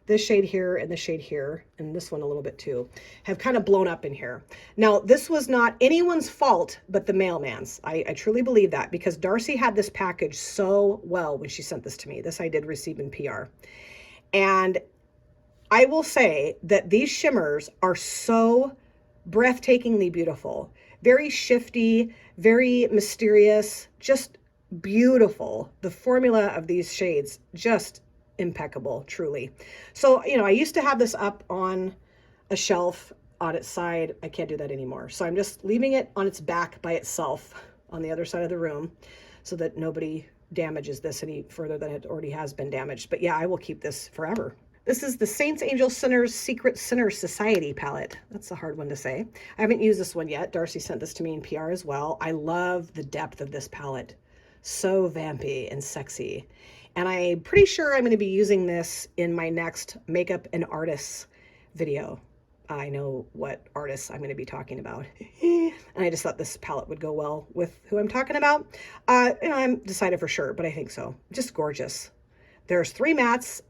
S1: this shade here and this shade here, and this one a little bit too, have kind of blown up in here. Now, this was not anyone's fault but the mailman's. I truly believe that, because Darcy had this package so well when she sent this to me. This I did receive in PR. And I will say that these shimmers are so breathtakingly beautiful. Very shifty, very mysterious, just beautiful. The formula of these shades, just impeccable, truly. So, you know, I used to have this up on a shelf on its side. I can't do that anymore. So I'm just leaving it on its back by itself on the other side of the room so that nobody damages this any further than it already has been damaged. But yeah, I will keep this forever. This is the Saints, Angels, Sinners Secret Sinner Society palette. That's a hard one to say. I haven't used this one yet. Darcy sent this to me in PR as well. I love the depth of this palette. So vampy and sexy. And I'm pretty sure I'm going to be using this in my next makeup and artists video. I know what artists I'm going to be talking about. And I just thought this palette would go well with who I'm talking about. You know, I'm decided for sure, but I think so. Just gorgeous. There's 3 mattes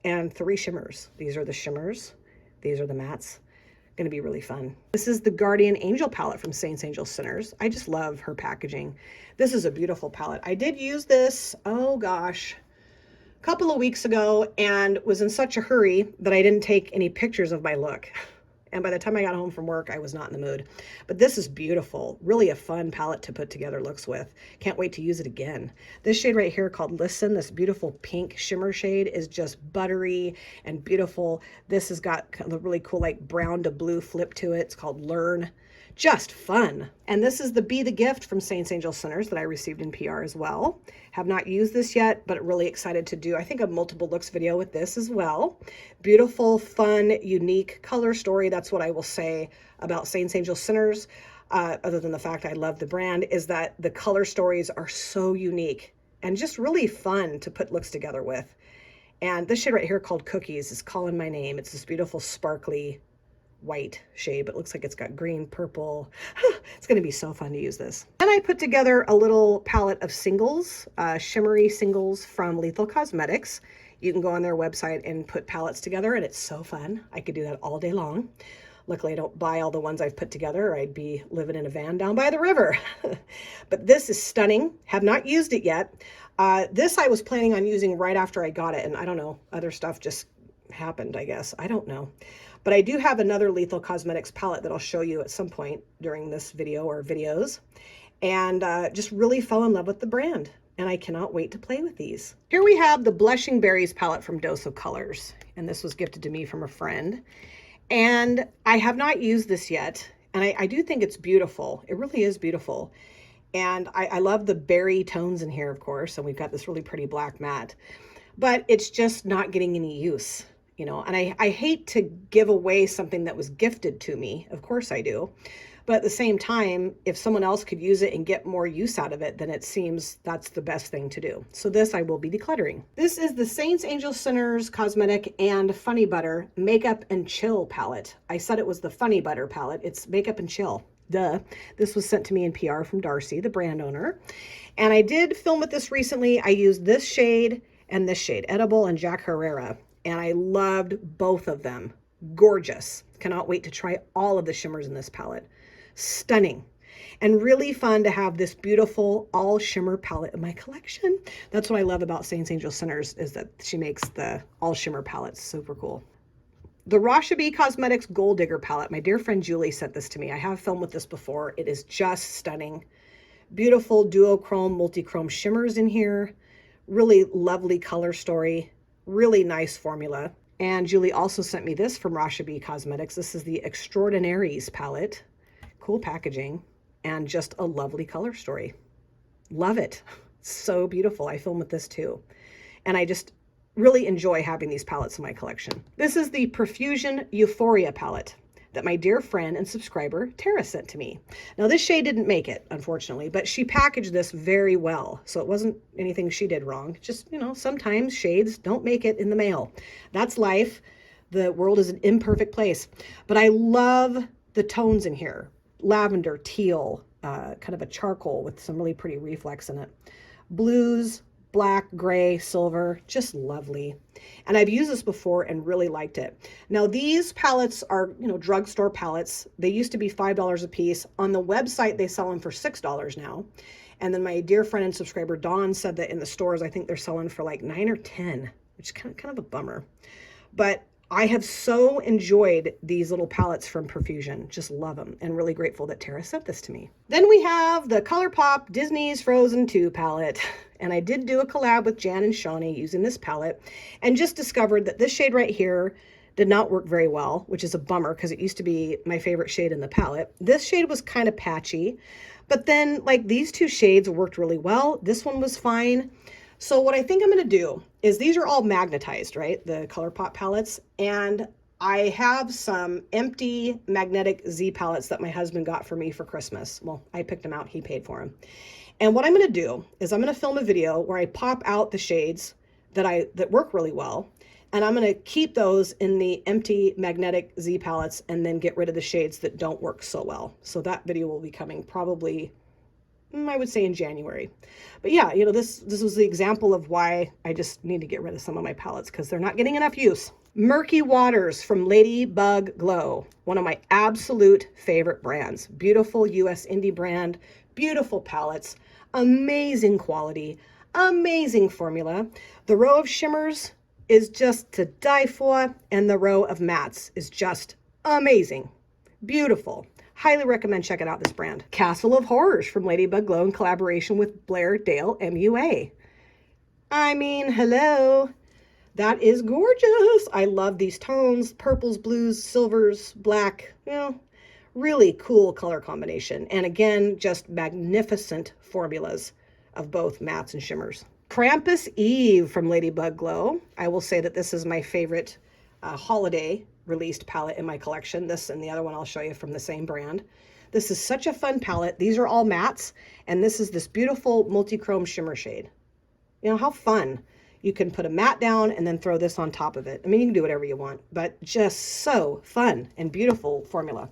S1: and 3 shimmers. These are the shimmers. These are the mattes. Going to be really fun. This is the Guardian Angel palette from Saints, Angels, Sinners. I just love her packaging. This is a beautiful palette. I did use this, oh gosh, a couple of weeks ago, and was in such a hurry that I didn't take any pictures of my look. And by the time I got home from work, I was not in the mood. But this is beautiful. Really a fun palette to put together looks with. Can't wait to use it again. This shade right here called Listen, this beautiful pink shimmer shade, is just buttery and beautiful. This has got kind of a really cool like brown to blue flip to it. It's called Learn. Just fun. And this is the Be the Gift from Saints, Angels, Sinners that I received in PR as well. Have not used this yet, but really excited to do, I think, a multiple looks video with this as well. Beautiful, fun, unique color story. That's what I will say about Saints, Angels, Sinners, other than the fact I love the brand, is that the color stories are so unique and just really fun to put looks together with. And this shade right here called Cookies is calling my name. It's this beautiful, sparkly, white shade, but it looks like it's got green, purple. It's going to be so fun to use this. And I put together a little palette of singles, shimmery singles from Lethal Cosmetics. You can go on their website and put palettes together, and it's so fun. I could do that all day long. Luckily, I don't buy all the ones I've put together, or I'd be living in a van down by the river. But this is stunning. Have not used it yet. This I was planning on using right after I got it, and I don't know, other stuff just happened, I guess. I don't know. But I do have another Lethal Cosmetics palette that I'll show you at some point during this video or videos. And just really fell in love with the brand. And I cannot wait to play with these. Here we have the Blushing Berries palette from Dose of Colors. And this was gifted to me from a friend. And I have not used this yet. And I do think it's beautiful. It really is beautiful. And I love the berry tones in here, of course. And we've got this really pretty black matte. But it's just not getting any use. You know, and I hate to give away something that was gifted to me. Of course I do. But at the same time, if someone else could use it and get more use out of it, then it seems that's the best thing to do. So this I will be decluttering. This is the Saints, Angels, Sinners Cosmetic and Funny Butter Makeup and Chill palette. I said it was the Funny Butter palette. It's Makeup and Chill. Duh. This was sent to me in PR from Darcy, the brand owner. And I did film with this recently. I used this shade and this shade, Edible and Jack Herrera. And I loved both of them. Gorgeous. Cannot wait to try all of the shimmers in this palette. Stunning. And really fun to have this beautiful all shimmer palette in my collection. That's what I love about Saints, Angels, Sinners, is that she makes the all shimmer palettes. Super cool. The Rashbi Cosmetics Gold Digger palette. My dear friend Julie sent this to me. I have filmed with this before. It is just stunning. Beautiful duochrome, multi-chrome shimmers in here. Really lovely color story. Really nice formula. And Julie also sent me this from Rashbi Cosmetics. This is the Extraordinaries palette. Cool packaging and just a lovely color story. Love it. So beautiful. I filmed with this too. And I just really enjoy having these palettes in my collection. This is the Profusion Euphoria palette that my dear friend and subscriber Tara sent to me. Now this shade didn't make it, unfortunately, but she packaged this very well. So it wasn't anything she did wrong. Just, you know, sometimes shades don't make it in the mail. That's life. The world is an imperfect place. But I love the tones in here. Lavender, teal, kind of a charcoal with some really pretty reflex in it. Blues, black, gray, silver, just lovely. And I've used this before and really liked it. Now these palettes are, drugstore palettes. They used to be $5 a piece. On the website, they sell them for $6 now. And then my dear friend and subscriber, Dawn, said that in the stores, I think they're selling for like 9 or 10, which is kind of a bummer. But I have so enjoyed these little palettes from Profusion. Just love them, and really grateful that Tara sent this to me. Then we have the ColourPop Disney's Frozen 2 palette. And I did do a collab with Jan and Shawnee using this palette, and just discovered that this shade right here did not work very well, which is a bummer because it used to be my favorite shade in the palette. This shade was kind of patchy, but then like these two shades worked really well. This one was fine. So what I think I'm going to do is, these are all magnetized, right? The ColourPop palettes. And I have some empty magnetic Z palettes that my husband got for me for Christmas. Well, I picked them out. He paid for them. And what I'm going to do is I'm going to film a video where I pop out the shades that work really well. And I'm going to keep those in the empty magnetic Z palettes and then get rid of the shades that don't work so well. So that video will be coming probably, I would say, in January. But yeah, this was the example of why I just need to get rid of some of my palettes because they're not getting enough use. Murky Waters from Ladybug Glow, one of my absolute favorite brands. Beautiful US indie brand, beautiful palettes, amazing quality, amazing formula. The row of shimmers is just to die for, and the row of mattes is just amazing, beautiful. Highly recommend checking out this brand. Castle of Horrors from Ladybug Glow in collaboration with Blair Dale MUA. I mean, hello. That is gorgeous. I love these tones, purples, blues, silvers, black, really cool color combination. And again, just magnificent formulas of both mattes and shimmers. Krampus Eve from Ladybug Glow. I will say that this is my favorite holiday released palette in my collection. This and the other one I'll show you from the same brand. This is such a fun palette. These are all mattes, and this is this beautiful multi-chrome shimmer shade. How fun. You can put a matte down and then throw this on top of it. I mean, you can do whatever you want, but just so fun and beautiful formula.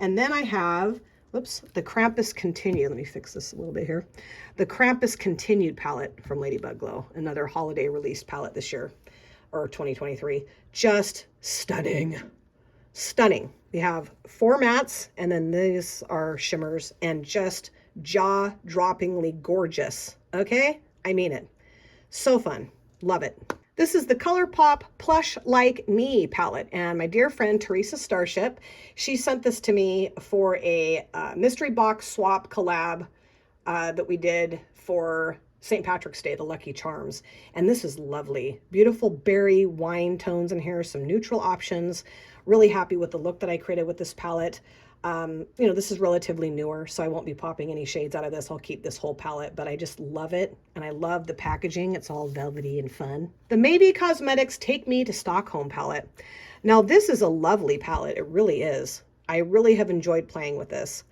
S1: And then I have, the Krampus Continued. Let me fix this a little bit here. The Krampus Continued palette from Ladybug Glow, another holiday released palette this year, or 2023. Just stunning. Stunning. We have 4 mattes, and then these are shimmers, and just jaw-droppingly gorgeous. Okay? I mean it. So fun. Love it. This is the ColourPop Plush Like Me palette, and my dear friend Teresa Starship, she sent this to me for a mystery box swap collab that we did for St. Patrick's Day, the Lucky Charms. And this is lovely. Beautiful berry wine tones in here, some neutral options. Really happy with the look that I created with this palette. This is relatively newer, so I won't be popping any shades out of this. I'll keep this whole palette, but I just love it. And I love the packaging. It's all velvety and fun. The Maybe Cosmetics Take Me to Stockholm palette. Now, this is a lovely palette. It really is. I really have enjoyed playing with this.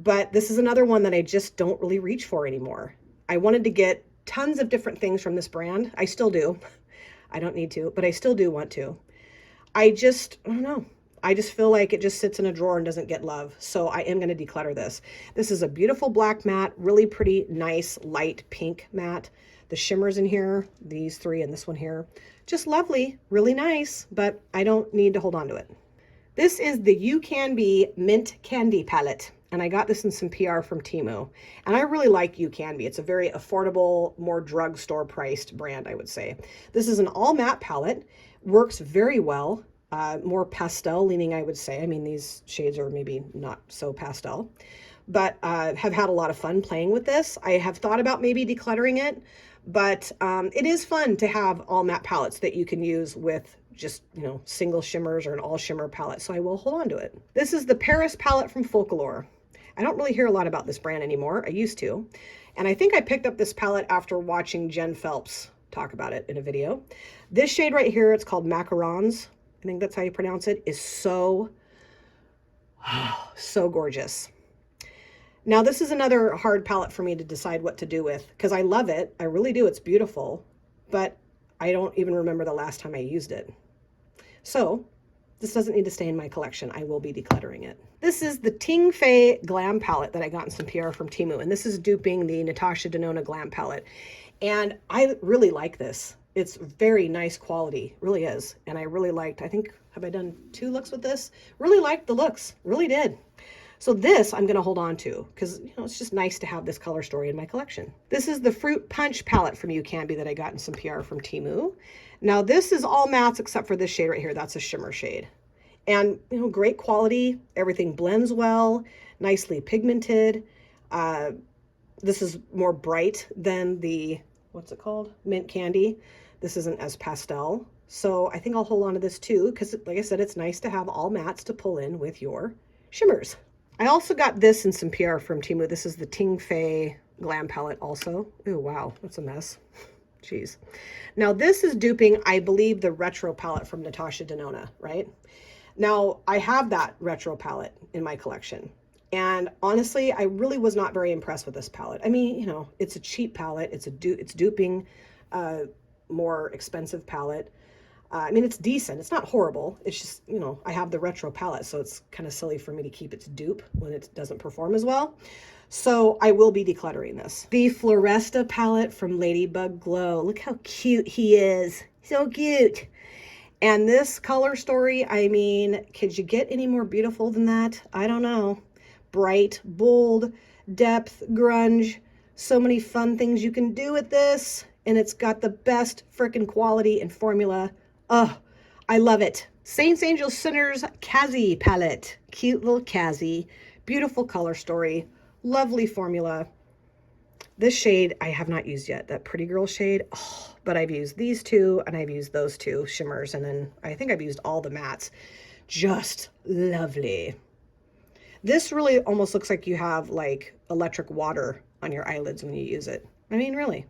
S1: But this is another one that I just don't really reach for anymore. I wanted to get tons of different things from this brand. I still do. I don't need to, but I still do want to. I don't know. I just feel like it just sits in a drawer and doesn't get love. So I am going to declutter this. This is a beautiful black matte, really pretty, nice, light pink matte. The shimmers in here, these 3 and this one here, just lovely, really nice, but I don't need to hold on to it. This is the You Can Be Mint Candy palette. And I got this in some PR from Temu. And I really like You Can Be. It's a very affordable, more drugstore priced brand, I would say. This is an all matte palette. Works very well. More pastel leaning, I would say. I mean, these shades are maybe not so pastel, but have had a lot of fun playing with this. I have thought about maybe decluttering it, but it is fun to have all matte palettes that you can use with just, single shimmers or an all shimmer palette. So I will hold on to it. This is the Paris palette from Folklore. I don't really hear a lot about this brand anymore. I used to. And I think I picked up this palette after watching Jen Phelps talk about it in a video. This shade right here, it's called Macarons. I think that's how you pronounce it, is so gorgeous. Now, this is another hard palette for me to decide what to do with because I love it. I really do. It's beautiful, but I don't even remember the last time I used it. So This doesn't need to stay in my collection. I will be decluttering it. This is the Ting Fei Glam Palette that I got in some PR from Temu. And this is duping the Natasha Denona Glam Palette. And I really like this. It's very nice quality, really is. And I really liked, I think, have I done 2 looks with this? Really liked the looks, really did. So this I'm going to hold on to because, you know, it's just nice to have this color story in my collection. This is the Fruit Punch palette from YouCanby that I got in some PR from Temu. Now this is all mattes except for this shade right here. That's a shimmer shade. And, you know, great quality. Everything blends well, nicely pigmented. This is more bright than the, what's it called? Mint Candy. This isn't as pastel. So I think I'll hold on to this too because, like I said, it's nice to have all mattes to pull in with your shimmers. I also got this in some PR from Temu. This is the Ting Fei Glam Palette also. Oh, wow, that's a mess. Jeez. Now this is duping, I believe, the Retro palette from Natasha Denona, right? Now I have that Retro palette in my collection. And honestly, I really was not very impressed with this palette. I mean, you know, it's a cheap palette. It's duping more expensive palette. I mean, it's decent. It's not horrible. It's just, you know, I have the Retro palette, so it's kind of silly for me to keep its dupe when it doesn't perform as well. So I will be decluttering this. The Floresta palette from Ladybug Glow. Look how cute he is. So cute. And this color story, I mean, could you get any more beautiful than that? I don't know. Bright, bold, depth, grunge. So many fun things you can do with this. And it's got the best freaking quality and formula. Oh, I love it. Saints, Angels, Sinners Kazi palette. Cute little Kazi. Beautiful color story. Lovely formula. This shade I have not used yet. That Pretty Girl shade. Oh, but I've used these 2 and I've used those 2 shimmers. And then I think I've used all the mattes. Just lovely. This really almost looks like you have like electric water on your eyelids when you use it. I mean, really.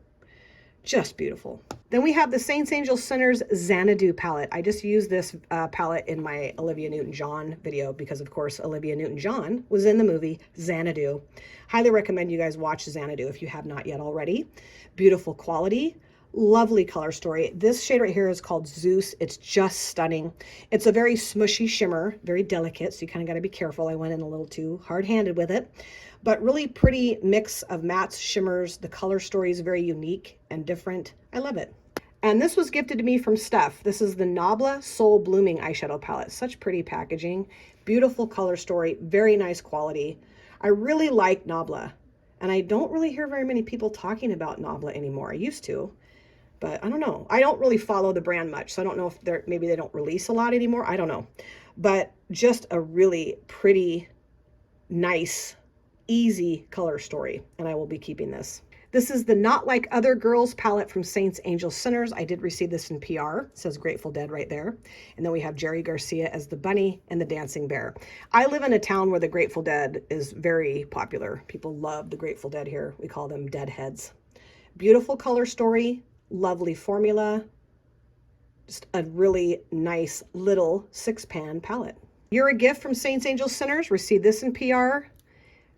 S1: Just beautiful. Then we have the Saints, Angels, Sinners Xanadu palette. I just used this palette in my Olivia Newton-John video because, of course, Olivia Newton-John was in the movie Xanadu. Highly recommend you guys watch Xanadu if you have not yet already. Beautiful quality, lovely color story. This shade right here is called Zeus. It's just stunning. It's a very smushy shimmer, very delicate, so you kind of got to be careful. I went in a little too hard-handed with it. But really pretty mix of mattes, shimmers. The color story is very unique and different. I love it. And this was gifted to me from Steph. This is the Nabla Soul Blooming eyeshadow palette. Such pretty packaging. Beautiful color story. Very nice quality. I really like Nabla. And I don't really hear very many people talking about Nabla anymore. I used to. But I don't know. I don't really follow the brand much. So I don't know if maybe they don't release a lot anymore. I don't know. But just a really pretty, nice, easy color story, and I will be keeping this. This is the Not Like Other Girls palette from Saints, Angels, Sinners. I did receive this in PR. It says Grateful Dead right there. And then we have Jerry Garcia as the bunny and the dancing bear. I live in a town where the Grateful Dead is very popular. People love the Grateful Dead here. We call them Deadheads. Beautiful color story, lovely formula. Just a really nice little 6-pan palette. You're a Gift from Saints, Angels, Sinners. Received this in PR.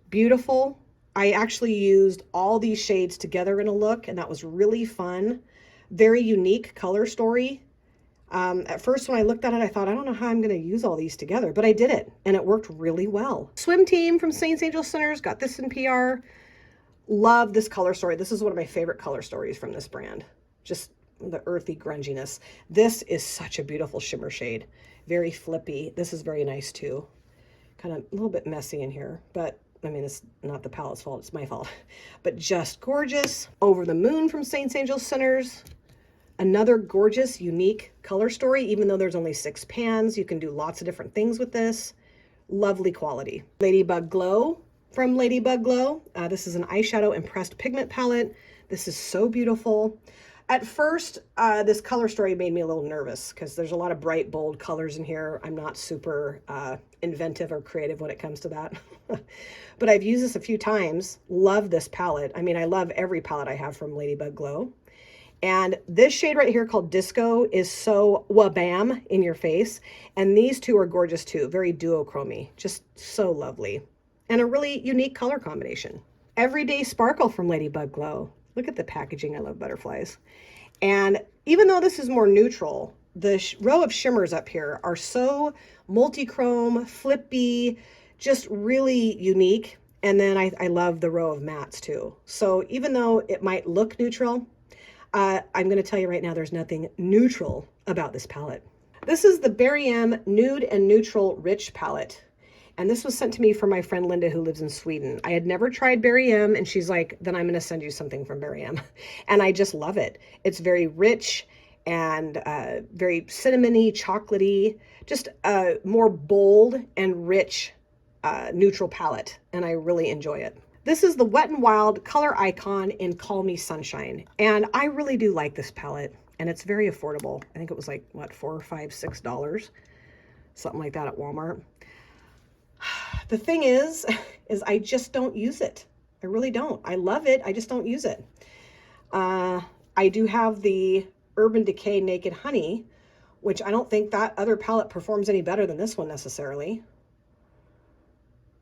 S1: Beautiful. I actually used all these shades together in a look, and that was really fun. Very unique color story. At first, when I looked at it, I thought, I don't know how I'm going to use all these together, but I did it, and it worked really well. Swim Team from Saints, Angels, Sinners. Got this in PR. Love this color story. This is one of my favorite color stories from this brand. Just the earthy grunginess. This is such a beautiful shimmer shade. Very flippy. This is very nice, too. Kind of a little bit messy in here, but I mean, it's not the palette's fault, it's my fault. But just gorgeous. Over the Moon from Saints, Angels, Sinners. Another gorgeous, unique color story. Even though there's only 6 pans, you can do lots of different things with this. Lovely quality. Ladybug Glow from Ladybug Glow. This is an eyeshadow impressed pigment palette. This is so beautiful. At first, this color story made me a little nervous because there's a lot of bright, bold colors in here. I'm not super inventive or creative when it comes to that. But I've used this a few times. Love this palette. I mean, I love every palette I have from Ladybug Glow. And this shade right here called Disco is so wabam in your face. And these 2 are gorgeous too. Very duochromy. Just so lovely. And a really unique color combination. Everyday Sparkle from Ladybug Glow. Look at the packaging. I love butterflies. And even though this is more neutral, the row of shimmers up here are so multi-chrome, flippy, just really unique. And then I love the row of mattes too. So even though it might look neutral, I'm going to tell you right now, there's nothing neutral about this palette. This is the Berry M Nude and Neutral Rich palette. And this was sent to me from my friend Linda, who lives in Sweden. I had never tried Berry M, and she's like, then I'm going to send you something from Berry M. And I just love it. It's very rich and very cinnamony, chocolatey, just a more bold and rich neutral palette. And I really enjoy it. This is the Wet n Wild Color Icon in Call Me Sunshine. And I really do like this palette. And it's very affordable. I think it was like, what, $4, $5, $6? Something like that at Walmart. The thing is I just don't use it. I really don't. I love it. I just don't use it. I do have the Urban Decay Naked Honey, which I don't think that other palette performs any better than this one necessarily.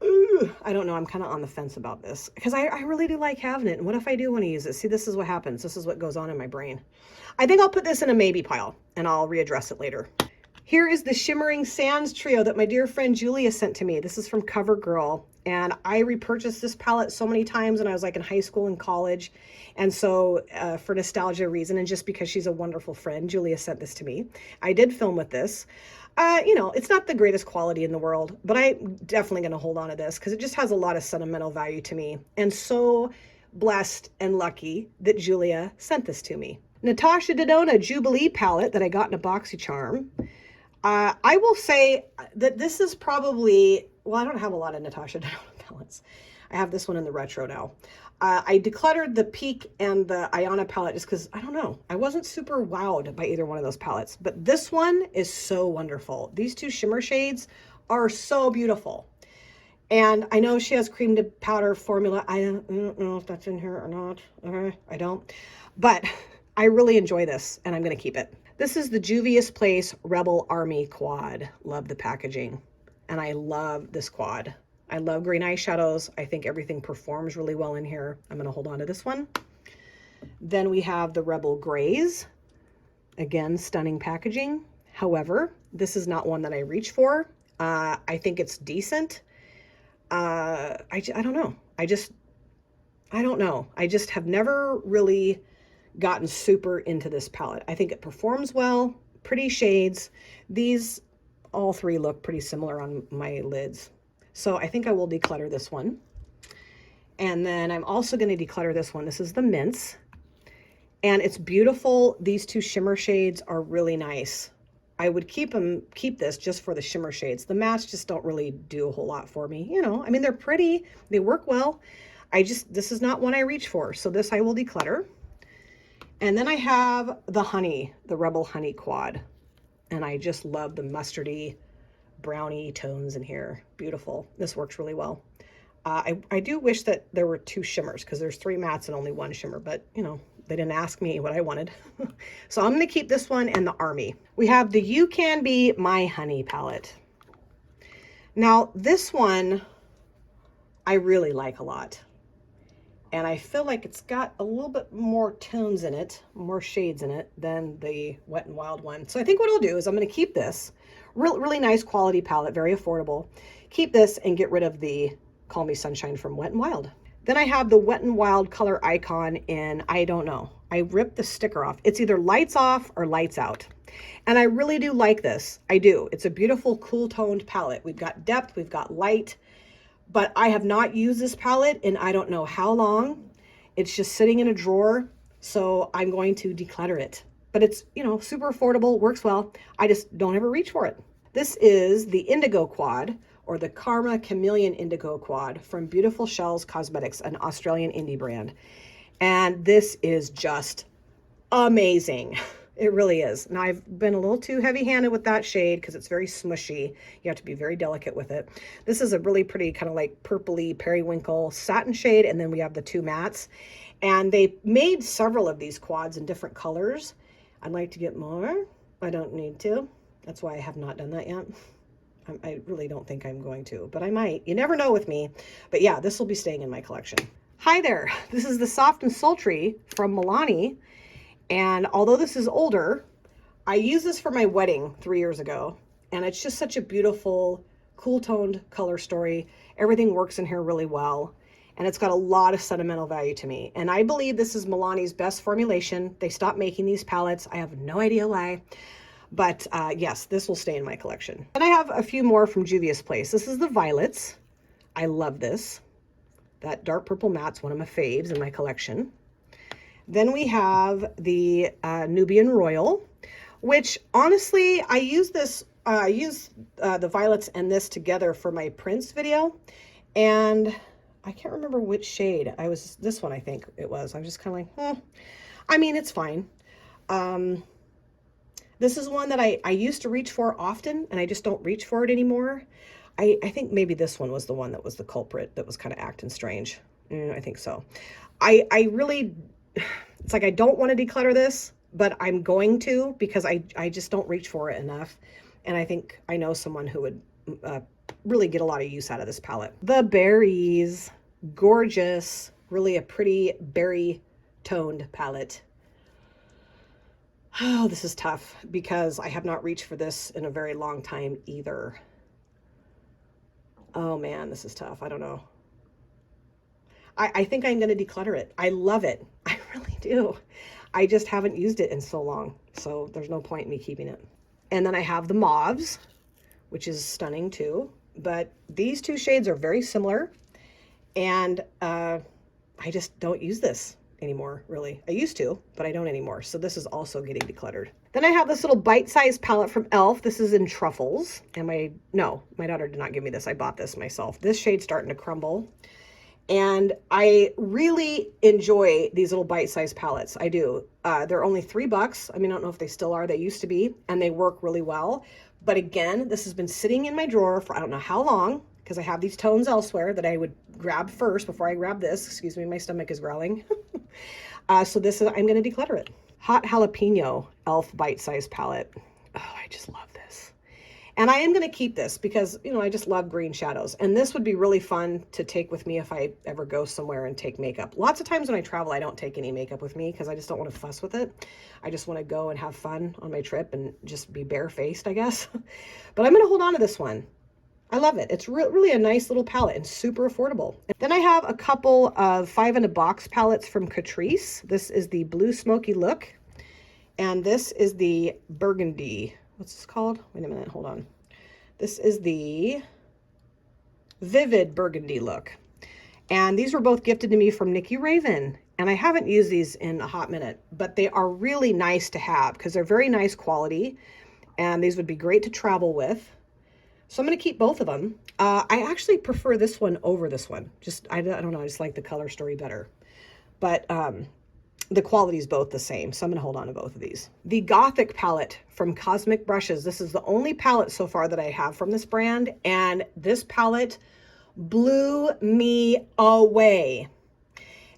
S1: Ooh, I don't know. I'm kind of on the fence about this because I really do like having it. And what if I do want to use it? See, this is what happens. This is what goes on in my brain. I think I'll put this in a maybe pile and I'll readdress it later. Here is the Shimmering Sands trio that my dear friend Julia sent to me. This is from CoverGirl. And I repurchased this palette so many times when I was like in high school and college. And so for nostalgia reason, and just because she's a wonderful friend, Julia sent this to me. I did film with this. You know, it's not the greatest quality in the world, but I'm definitely going to hold on to this because it just has a lot of sentimental value to me. And so blessed and lucky that Julia sent this to me. Natasha Denona Jubilee palette that I got in a BoxyCharm. I will say that this is probably, well, I don't have a lot of Natasha Denona palettes. I have this one in the retro now. I decluttered the Peak and the Ayana palette just because, I don't know, I wasn't super wowed by either one of those palettes. But this one is so wonderful. These two shimmer shades are so beautiful. And I know she has cream to powder formula. I don't know if that's in here or not. I don't. But I really enjoy this, and I'm going to keep it. This is the Juvia's Place Rebel Army quad. Love the packaging. And I love this quad. I love green eyeshadows. I think everything performs really well in here. I'm going to hold on to this one. Then we have the Rebel Grays. Again, stunning packaging. However, this is not one that I reach for. I think it's decent. I don't know. I don't know. I just have never really gotten super into this palette. I think it performs well, pretty shades. These all three look pretty similar on my lids. So I think I will declutter this one. And then I'm also going to declutter this one. This is the Mints. And it's beautiful. These two shimmer shades are really nice. I would keep this just for the shimmer shades. The mattes just don't really do a whole lot for me. You know, I mean, they're pretty, they work well. This is not one I reach for. So this I will declutter. And then I have the Honey, the Rebel Honey quad. And I just love the mustardy, brownie tones in here. Beautiful. This works really well. I do wish that there were two shimmers because there's 3 mattes and only 1 shimmer, but you know, they didn't ask me what I wanted. So I'm going to keep this one and the Army. We have the You Can Be My Honey palette. Now this one I really like a lot. And I feel like it's got a little bit more tones in it, more shades in it than the Wet n Wild one. So I think what I'll do is I'm going to keep this. Really nice quality palette, very affordable. Keep this and get rid of the Call Me Sunshine from Wet n Wild. Then I have the Wet n Wild Color Icon in, I don't know. I ripped the sticker off. It's either lights off or lights out. And I really do like this. I do. It's a beautiful, cool toned palette. We've got depth, we've got light. But I have not used this palette in I don't know how long. It's just sitting in a drawer. So I'm going to declutter it. But it's, you know, super affordable, works well. I just don't ever reach for it. This is the Indigo Quad, or the Karma Chameleon Indigo Quad from Beautiful Shells Cosmetics, an Australian indie brand. And this is just amazing. It really is. Now I've been a little too heavy-handed with that shade because it's very smushy. You have to be very delicate with it. This is a really pretty kind of like purpley periwinkle satin shade, and then we have the 2 mattes. And they made several of these quads in different colors. I'd like to get more. I don't need to. That's why I have not done that yet. I really don't think I'm going to, but I might. You never know with me. But yeah, this will be staying in my collection. Hi there. This is the Soft and Sultry from Milani. And although this is older, I used this for my wedding 3 years ago, and it's just such a beautiful, cool toned color story. Everything works in here really well, and it's got a lot of sentimental value to me. And I believe this is Milani's best formulation. They stopped making these palettes. I have no idea why, but yes, this will stay in my collection. And I have a few more from Juvia's Place. This is the Violets. I love this. That dark purple matte's one of my faves in my collection. Then we have the Nubian Royal, which honestly, I use this, the Violets and this together for my Prince video. And I can't remember which shade. This one I think it was. I was just kind of like, I mean, it's fine. This is one that I used to reach for often, and I just don't reach for it anymore. I think maybe this one was the one that was the culprit that was kind of acting strange. I think so. I really, it's like I don't want to declutter this, but I'm going to because I just don't reach for it enough. And I think I know someone who would really get a lot of use out of this palette. The Berries, gorgeous, really a pretty berry toned palette. Oh, this is tough because I have not reached for this in a very long time either. Oh man, this is tough. I don't know. I think I'm going to declutter it. I love it. I really do. I just haven't used it in so long, so there's no point in me keeping it. And then I have the Mauves, which is stunning too. But these two shades are very similar, and I just don't use this anymore, really. I used to, but I don't anymore. So this is also getting decluttered. Then I have this little bite-sized palette from e.l.f. This is in Truffles. And my daughter did not give me this. I bought this myself. This shade's starting to crumble. And I really enjoy these little bite-sized palettes. I do. They're only $3. I mean, I don't know if they still are. They used to be, and they work really well. But again, this has been sitting in my drawer for I don't know how long, because I have these tones elsewhere that I would grab first before I grab this. Excuse me, my stomach is growling. So this is, I'm going to declutter it. Hot Jalapeno e.l.f. bite-sized palette. Oh, I just love this. And I am going to keep this because, you know, I just love green shadows. And this would be really fun to take with me if I ever go somewhere and take makeup. Lots of times when I travel, I don't take any makeup with me because I just don't want to fuss with it. I just want to go and have fun on my trip and just be barefaced, I guess. But I'm going to hold on to this one. I love it. It's really a nice little palette and super affordable. And then I have a couple of 5-in-a-box palettes from Catrice. This is the Blue Smoky Look. And this is the Burgundy. What's this called? Wait a minute, hold on. This is the Vivid Burgundy Look. And these were both gifted to me from Nikki Raven. And I haven't used these in a hot minute, but they are really nice to have because they're very nice quality. And these would be great to travel with. So I'm going to keep both of them. I actually prefer this one over this one. I don't know, I just like the color story better. But the quality is both the same, so I'm going to hold on to both of these. The Gothic palette from Cosmic Brushes. This is the only palette so far that I have from this brand, and this palette blew me away.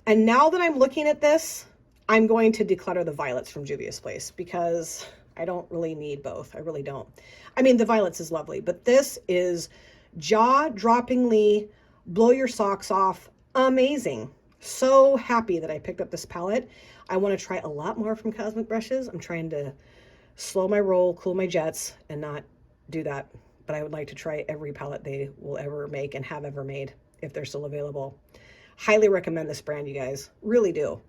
S1: And now that I'm looking at this, I'm going to declutter the Violets from Juvia's Place because I don't really need both. I really don't. I mean, the Violets is lovely, but this is jaw-droppingly, blow your socks off, amazing. So happy that I picked up this palette. I want to try a lot more from Cosmic Brushes. I'm trying to slow my roll, cool my jets, and not do that. But I would like to try every palette they will ever make and have ever made if they're still available. Highly recommend this brand, you guys. Really do.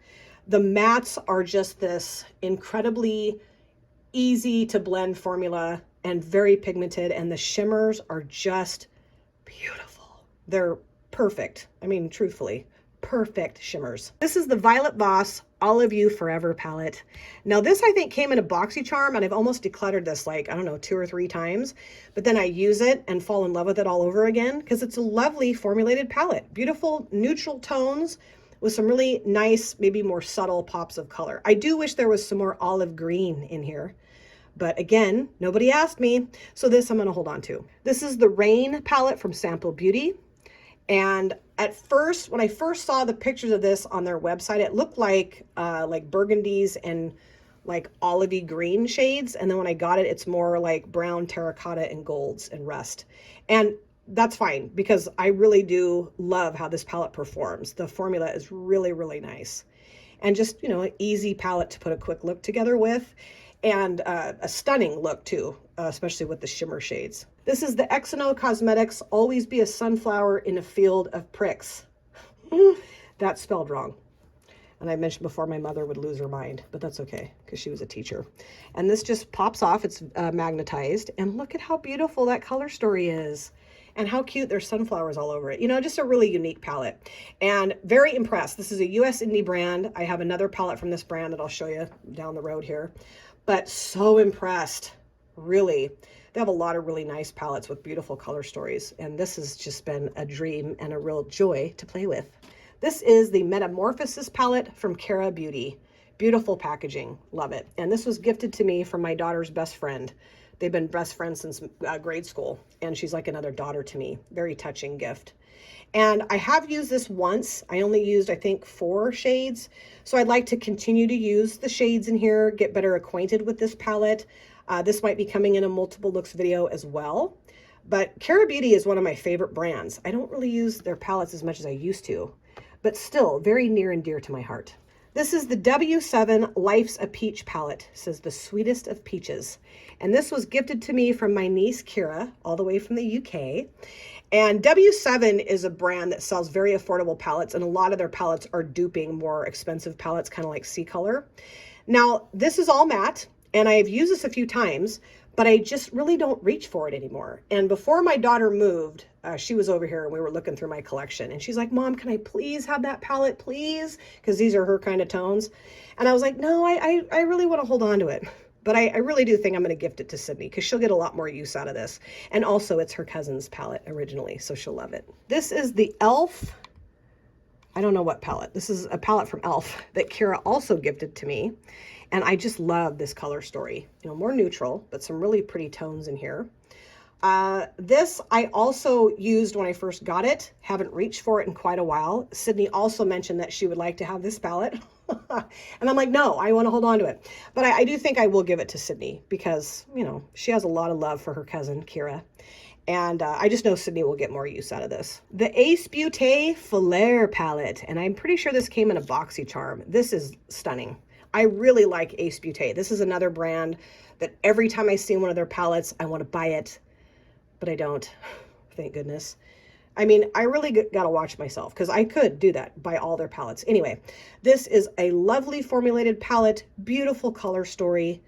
S1: The mattes are just this incredibly easy to blend formula and very pigmented, and the shimmers are just beautiful. They're perfect. I mean, truthfully, perfect shimmers. This is the Violet Voss All of You Forever palette. Now this I think came in a BoxyCharm, and I've almost decluttered this like, I don't know, 2 or 3 times, but then I use it and fall in love with it all over again because it's a lovely formulated palette. Beautiful neutral tones with some really nice, maybe more subtle pops of color. I do wish there was some more olive green in here, but again, nobody asked me, so this I'm going to hold on to. This is the Rain palette from Sample Beauty. And at first, when I first saw the pictures of this on their website, it looked like burgundies and like olivey green shades. And then when I got it, it's more like brown terracotta and golds and rust. And that's fine because I really do love how this palette performs. The formula is really, really nice. And just, you know, an easy palette to put a quick look together with. and a stunning look too, especially with the shimmer shades. This is the XO Cosmetics Always Be a Sunflower in a Field of Pricks. That's spelled wrong. And I mentioned before my mother would lose her mind, but that's okay because she was a teacher. And this just pops off. It's magnetized. And look at how beautiful that color story is and how cute there's sunflowers all over it. You know, just a really unique palette and very impressed. This is a US indie brand. I have another palette from this brand that I'll show you down the road here, but so impressed, really. They have a lot of really nice palettes with beautiful color stories. And this has just been a dream and a real joy to play with. This is the Metamorphosis palette from Cara Beauty. Beautiful packaging, love it. And this was gifted to me from my daughter's best friend. They've been best friends since grade school, and she's like another daughter to me. Very touching gift. And I have used this once. I only used, I think, 4 shades. So I'd like to continue to use the shades in here, get better acquainted with this palette. This might be coming in a multiple looks video as well. But Cara Beauty is one of my favorite brands. I don't really use their palettes as much as I used to, but still very near and dear to my heart. This is the W7 Life's a Peach palette. It says the sweetest of peaches. And this was gifted to me from my niece, Kira, all the way from the UK. And W7 is a brand that sells very affordable palettes, and a lot of their palettes are duping more expensive palettes, kind of like C Color. Now, this is all matte, and I've used this a few times, but I just really don't reach for it anymore. And before my daughter moved, she was over here and we were looking through my collection, and she's like, Mom, can I please have that palette, please? Because these are her kind of tones. And I was like, no, I really want to hold on to it. But I really do think I'm going to gift it to Sydney because she'll get a lot more use out of this. And also it's her cousin's palette originally, so she'll love it. This is the e.l.f. I don't know what palette. This is a palette from e.l.f. that Kira also gifted to me. And I just love this color story. You know, more neutral, but some really pretty tones in here. This I also used when I first got it. Haven't reached for it in quite a while. Sydney also mentioned that she would like to have this palette. And I'm like, no, I want to hold on to it. But I do think I will give it to Sydney because, you know, she has a lot of love for her cousin, Kira. And I just know Sydney will get more use out of this. The Ace Beauté Flare palette. And I'm pretty sure this came in a boxy charm. This is stunning. I really like Ace Beauté. This is another brand that every time I see one of their palettes, I want to buy it, but I don't, thank goodness. I mean, I really got to watch myself because I could do that, buy all their palettes. Anyway, this is a lovely formulated palette, beautiful color story.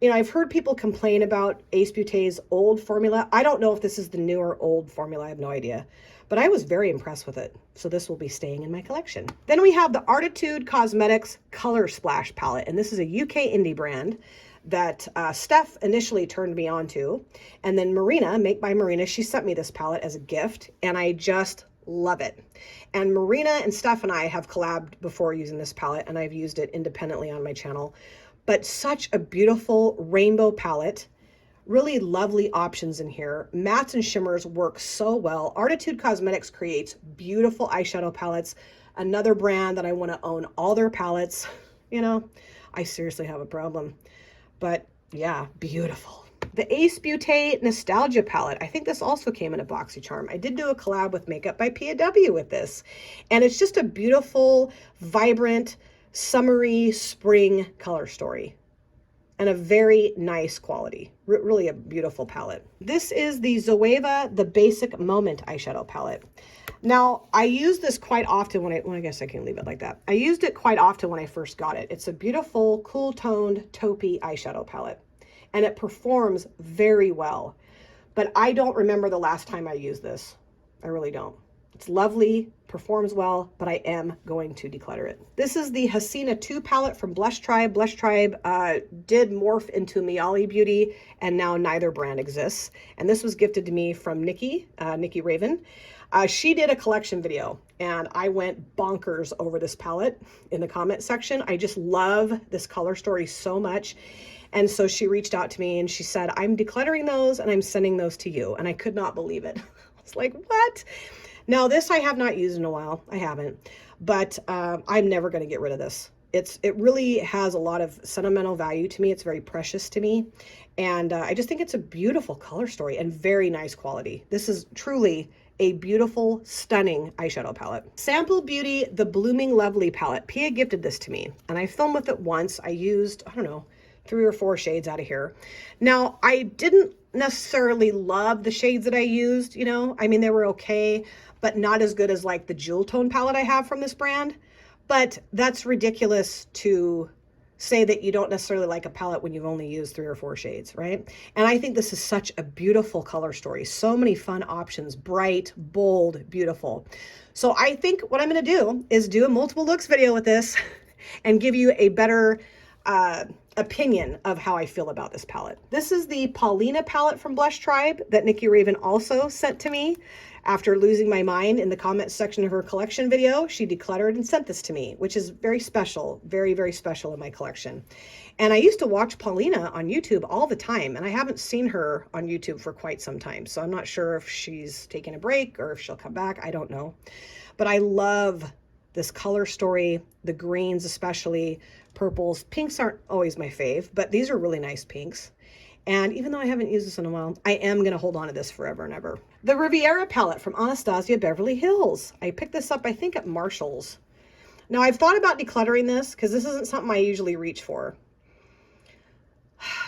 S1: You know, I've heard people complain about Ace Beauté's old formula. I don't know if this is the new or old formula. I have no idea. But I was very impressed with it. So this will be staying in my collection. Then we have the Artitude Cosmetics Color Splash palette. And this is a UK indie brand that Steph initially turned me on to. And then Marina, Make by Marina, she sent me this palette as a gift. And I just love it. And Marina and Steph and I have collabed before using this palette. And I've used it independently on my channel. But such a beautiful rainbow palette. Really lovely options in here. Mattes and shimmers work so well. Artitude Cosmetics creates beautiful eyeshadow palettes. Another brand that I want to own all their palettes. You know, I seriously have a problem. But yeah, beautiful. The Ace Beauté Nostalgia palette. I think this also came in a boxy charm. I did do a collab with Makeup by PW with this. And it's just a beautiful, vibrant, summery spring color story. And a very nice quality. Really a beautiful palette. This is the Zoeva The Basic Moment eyeshadow palette. Now, I use this quite often when I guess I can leave it like that. I used it quite often when I first got it. It's a beautiful, cool-toned, taupey eyeshadow palette. And it performs very well. But I don't remember the last time I used this. I really don't. It's lovely, performs well, but I am going to declutter it. This is the Hasina 2 palette from Blush Tribe. Blush Tribe did morph into Miali Beauty, and now neither brand exists. And this was gifted to me from Nikki Raven. She did a collection video, and I went bonkers over this palette in the comment section. I just love this color story so much. And so she reached out to me and she said, I'm decluttering those and I'm sending those to you. And I could not believe it. I was like, what? Now, this I have not used in a while. I haven't, but I'm never going to get rid of this. It really has a lot of sentimental value to me. It's very precious to me. And I just think it's a beautiful color story and very nice quality. This is truly a beautiful, stunning eyeshadow palette. Sample Beauty, the Blooming Lovely palette. Pia gifted this to me and I filmed with it once. I used, I don't know, 3 or 4 shades out of here. Now, I didn't necessarily love the shades that I used, you know, I mean, they were okay, but not as good as like the jewel tone palette I have from this brand. But that's ridiculous to say that you don't necessarily like a palette when you've only used 3 or 4 shades, right? And I think this is such a beautiful color story. So many fun options, bright, bold, beautiful. So I think what I'm going to do is do a multiple looks video with this and give you a better opinion of how I feel about this palette. This is the Paulina palette from Blush Tribe that Nikki Raven also sent to me. After losing my mind in the comments section of her collection video, she decluttered and sent this to me, which is very special, very, very special in my collection. And I used to watch Paulina on YouTube all the time, and I haven't seen her on YouTube for quite some time. So I'm not sure if she's taking a break or if she'll come back. I don't know. But I love this color story, the greens especially, purples. Pinks aren't always my fave, but these are really nice pinks. And even though I haven't used this in a while, I am going to hold on to this forever and ever. The Riviera palette from Anastasia Beverly Hills. I picked this up, I think, at Marshall's. Now, I've thought about decluttering this because this isn't something I usually reach for.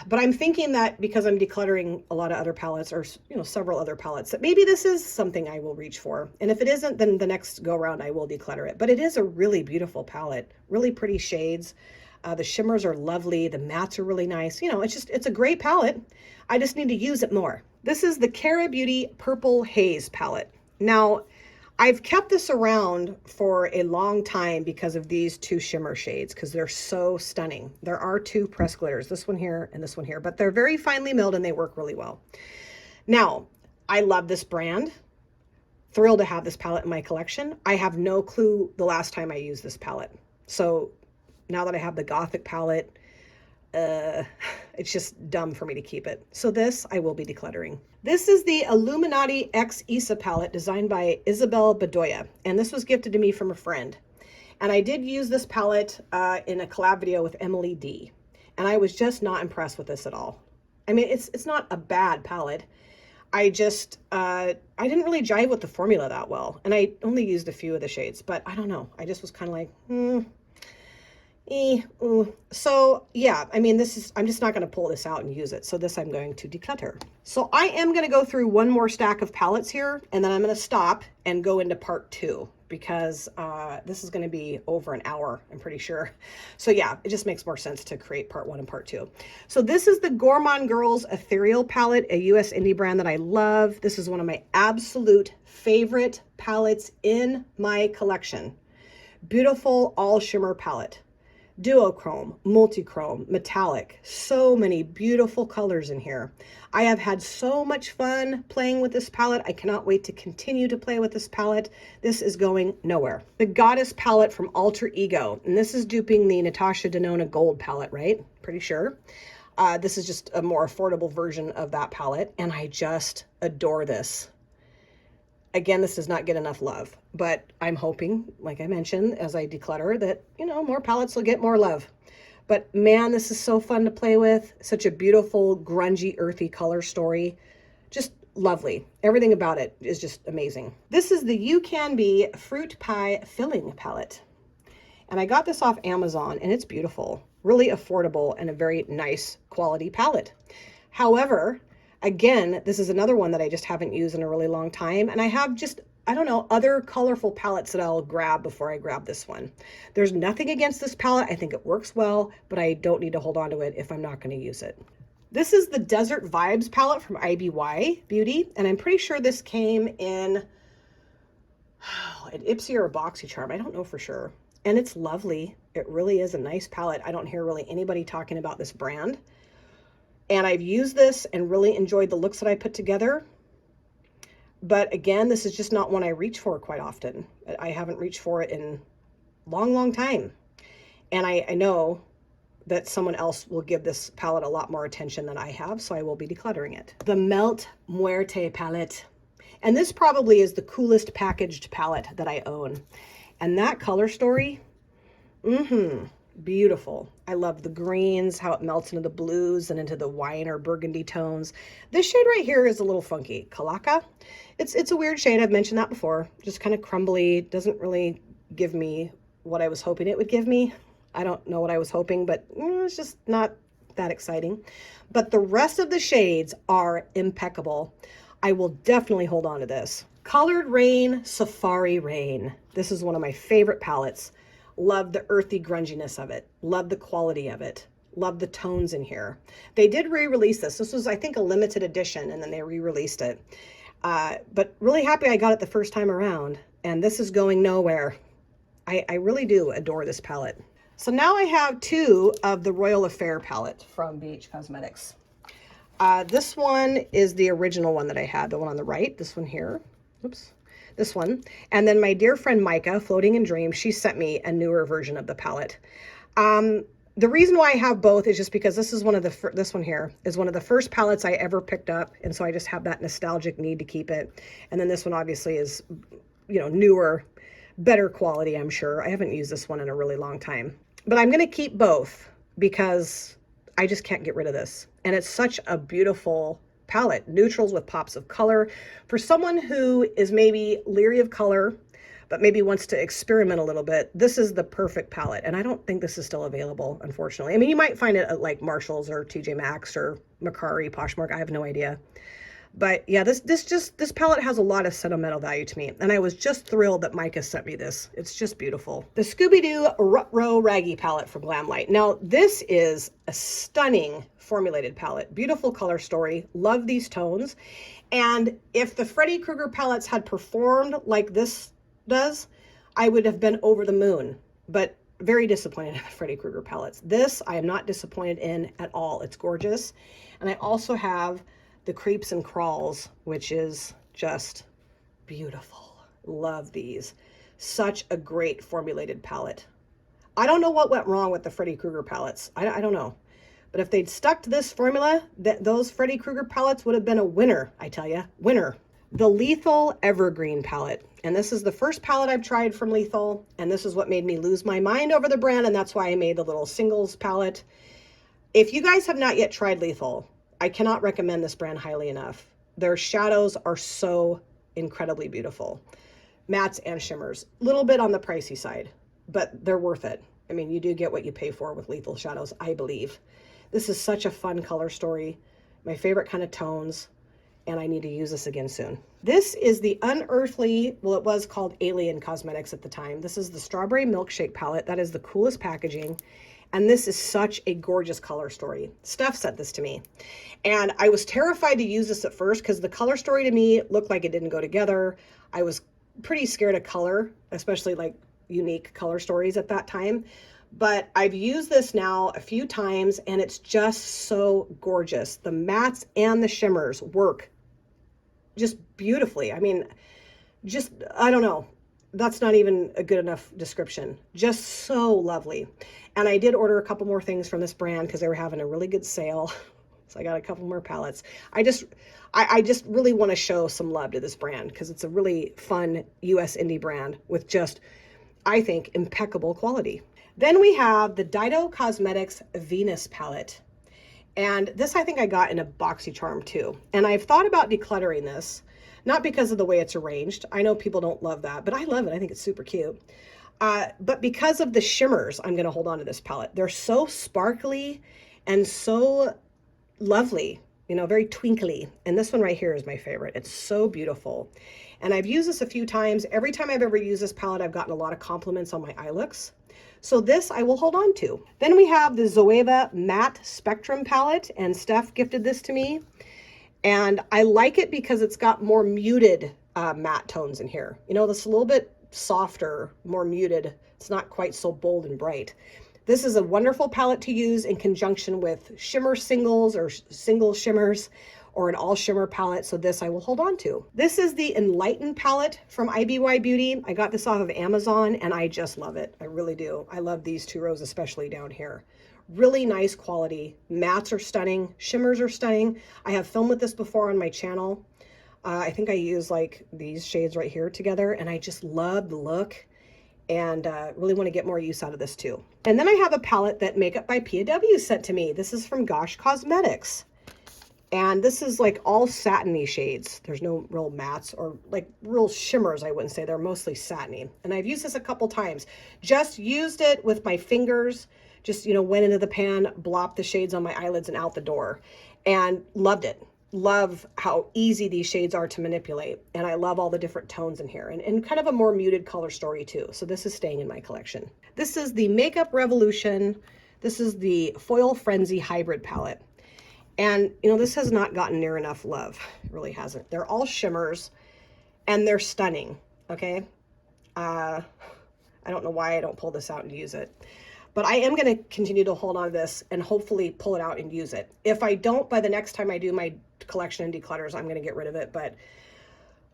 S1: But I'm thinking that because I'm decluttering a lot of other palettes, or, you know, several other palettes, that maybe this is something I will reach for. And if it isn't, then the next go around I will declutter it. But it is a really beautiful palette, really pretty shades. The shimmers are lovely. The mattes are really nice. You know, it's a great palette. I just need to use it more. This is the Cara Beauty Purple Haze palette. Now, I've kept this around for a long time because of these 2 shimmer shades, because they're so stunning. There are 2 pressed glitters, this one here and this one here, but they're very finely milled and they work really well. Now, I love this brand. Thrilled to have this palette in my collection. I have no clue the last time I used this palette. So now that I have the Gothic palette, it's just dumb for me to keep it. So this I will be decluttering. This is the Illuminati X Isa palette designed by Isabel Bedoya. And this was gifted to me from a friend. And I did use this palette in a collab video with Emily D. And I was just not impressed with this at all. I mean, it's not a bad palette. I just, I didn't really jive with the formula that well. And I only used a few of the shades, but I don't know. I just was kind of like, So yeah, I mean, I'm just not going to pull this out and use it. So this I'm going to declutter. So I am going to go through one more stack of palettes here, and then I'm going to stop and go into part 2 because this is going to be over an hour, I'm pretty sure. So yeah, it just makes more sense to create part 1 and part 2. So this is the Gourmand Girls Ethereal palette, a US indie brand that I love. This is one of my absolute favorite palettes in my collection. Beautiful all shimmer palette. Duochrome, multichrome, metallic, so many beautiful colors in here. I have had so much fun playing with this palette. I cannot wait to continue to play with this palette. This is going nowhere. The Goddess palette from Alter Ego, and this is duping the Natasha Denona Gold palette, right? Pretty sure. This is just a more affordable version of that palette, and I just adore this. Again, this does not get enough love, but I'm hoping, like I mentioned, as I declutter, that, you know, more palettes will get more love. But man, this is so fun to play with. Such a beautiful, grungy, earthy color story. Just lovely. Everything about it is just amazing. This is the You Can Be Fruit Pie Filling palette. And I got this off Amazon, and it's beautiful. Really affordable and a very nice quality palette. However, again, this is another one that I just haven't used in a really long time. And I have just, I don't know, other colorful palettes that I'll grab before I grab this one. There's nothing against this palette. I think it works well, but I don't need to hold on to it if I'm not going to use it. This is the Desert Vibes palette from IBY Beauty. And I'm pretty sure this came in an Ipsy or a BoxyCharm. I don't know for sure. And it's lovely. It really is a nice palette. I don't hear really anybody talking about this brand. And I've used this and really enjoyed the looks that I put together. But again, this is just not one I reach for quite often. I haven't reached for it in a long, long time. And I know that someone else will give this palette a lot more attention than I have, so I will be decluttering it. The Melt Muerte palette. And this probably is the coolest packaged palette that I own. And that color story, beautiful. I love the greens, how it melts into the blues and into the wine or burgundy tones. This shade right here is a little funky. Kalaka. It's a weird shade. I've mentioned that before. Just kind of crumbly. Doesn't really give me what I was hoping it would give me. I don't know what I was hoping, but it's just not that exciting. But the rest of the shades are impeccable. I will definitely hold on to this. Colored Rain Safari Rain. This is one of my favorite palettes. Love the earthy grunginess of it. Love the quality of it. Love the tones in here. They did re-release this. This was, I think, a limited edition, and then they re-released it. But really happy I got it the first time around, and this is going nowhere. I really do adore this palette. So now I have two of the Royal Affair palette from BH Cosmetics. This one is the original one that I had, the one on the right, this one here. Oops. This one. And then my dear friend Micah, Floating in Dreams, she sent me a newer version of the palette. The reason why I have both is just because this is one of the, this one here is one of the first palettes I ever picked up. And so I just have that nostalgic need to keep it. And then this one obviously is, you know, newer, better quality, I'm sure. I haven't used this one in a really long time. But I'm going to keep both because I just can't get rid of this. And it's such a beautiful palette. Neutrals with pops of color. For someone who is maybe leery of color, but maybe wants to experiment a little bit, this is the perfect palette. And I don't think this is still available, unfortunately. I mean, you might find it at like Marshall's or TJ Maxx or Mercari, Poshmark. I have no idea. But yeah, this palette has a lot of sentimental value to me. And I was just thrilled that Micah sent me this. It's just beautiful. The Scooby-Doo Rut-Row Raggy palette from Glamlight. Now, this is a stunning formulated palette. Beautiful color story. Love these tones. And if the Freddy Krueger palettes had performed like this does, I would have been over the moon. But very disappointed in the Freddy Krueger palettes. This I am not disappointed in at all. It's gorgeous. And I also have the Creeps and Crawls, which is just beautiful. Love these. Such a great formulated palette. I don't know what went wrong with the Freddy Krueger palettes. I don't know. But if they'd stuck to this formula, those Freddy Krueger palettes would have been a winner, I tell you. Winner. The Lethal Evergreen palette. And this is the first palette I've tried from Lethal. And this is what made me lose my mind over the brand. And that's why I made the little singles palette. If you guys have not yet tried Lethal, I cannot recommend this brand highly enough. Their shadows are so incredibly beautiful. Mattes and shimmers. A little bit on the pricey side, but they're worth it. I mean, you do get what you pay for with Lethal shadows, I believe. This is such a fun color story. My favorite kind of tones, and I need to use this again soon. This is the Unearthly, well, it was called Alien Cosmetics at the time. This is the Strawberry Milkshake palette. That is the coolest packaging. And this is such a gorgeous color story. Steph sent this to me. And I was terrified to use this at first because the color story to me looked like it didn't go together. I was pretty scared of color, especially like unique color stories at that time. But I've used this now a few times and it's just so gorgeous. The mattes and the shimmers work just beautifully. I mean, just, I don't know. That's not even a good enough description. Just so lovely. And I did order a couple more things from this brand because they were having a really good sale. So I got a couple more palettes. I just really want to show some love to this brand because it's a really fun US indie brand with just, I think, impeccable quality. Then we have the Dido Cosmetics Venus palette. And this I think I got in a BoxyCharm too. And I've thought about decluttering this, not because of the way it's arranged. I know people don't love that, but I love it. I think it's super cute. But because of the shimmers, I'm going to hold on to this palette. They're so sparkly and so lovely, you know, very twinkly. And this one right here is my favorite. It's so beautiful. And I've used this a few times. Every time I've ever used this palette, I've gotten a lot of compliments on my eye looks. So this I will hold on to. Then we have the Zoeva Matte Spectrum palette, and Steph gifted this to me. And I like it because it's got more muted matte tones in here. You know, this a little bit softer, more muted. It's not quite so bold and bright. This is a wonderful palette to use in conjunction with shimmer singles or single shimmers or an all shimmer palette. So this I will hold on to. This is the Enlighten palette from IBY Beauty. I got this off of Amazon and I just love it. I really do. I love these two rows, especially down here. Really nice quality. Mattes are stunning. Shimmers are stunning. I have filmed with this before on my channel. I think I use like these shades right here together and I just love the look and really want to get more use out of this too. And then I have a palette that Makeup by PW sent to me. This is from Gosh Cosmetics. And this is like all satiny shades. There's no real mattes or like real shimmers, I wouldn't say. They're mostly satiny. And I've used this a couple times. Just used it with my fingers just, went into the pan, blopped the shades on my eyelids and out the door, and loved it. Love how easy these shades are to manipulate. And I love all the different tones in here, and kind of a more muted color story too. So this is staying in my collection. This is the Makeup Revolution. This is the Foil Frenzy Hybrid palette. And, this has not gotten near enough love. It really hasn't. They're all shimmers and they're stunning. Okay. I don't know why I don't pull this out and use it, but I am going to continue to hold on to this and hopefully pull it out and use it. If I don't, by the next time I do my collection and declutters, I'm going to get rid of it, but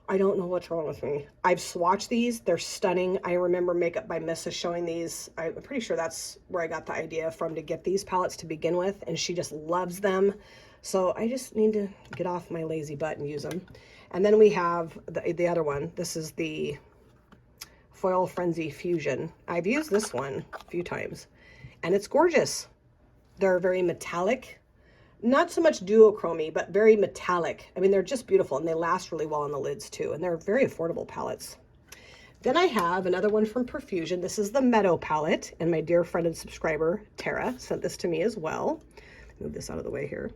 S1: I don't know what's wrong with me. I've swatched these. They're stunning. I remember Makeup by Mrs. showing these. I'm pretty sure that's where I got the idea from to get these palettes to begin with, and she just loves them. So I just need to get off my lazy butt and use them. And then we have the other one. This is the Foil Frenzy Fusion. I've used this one a few times, and it's gorgeous. They're very metallic. Not so much duochromy, but very metallic. I mean, they're just beautiful, and they last really well on the lids too, and they're very affordable palettes. Then I have another one from Profusion. This is the Meadow palette, and my dear friend and subscriber, Tara, sent this to me as well. Move this out of the way here.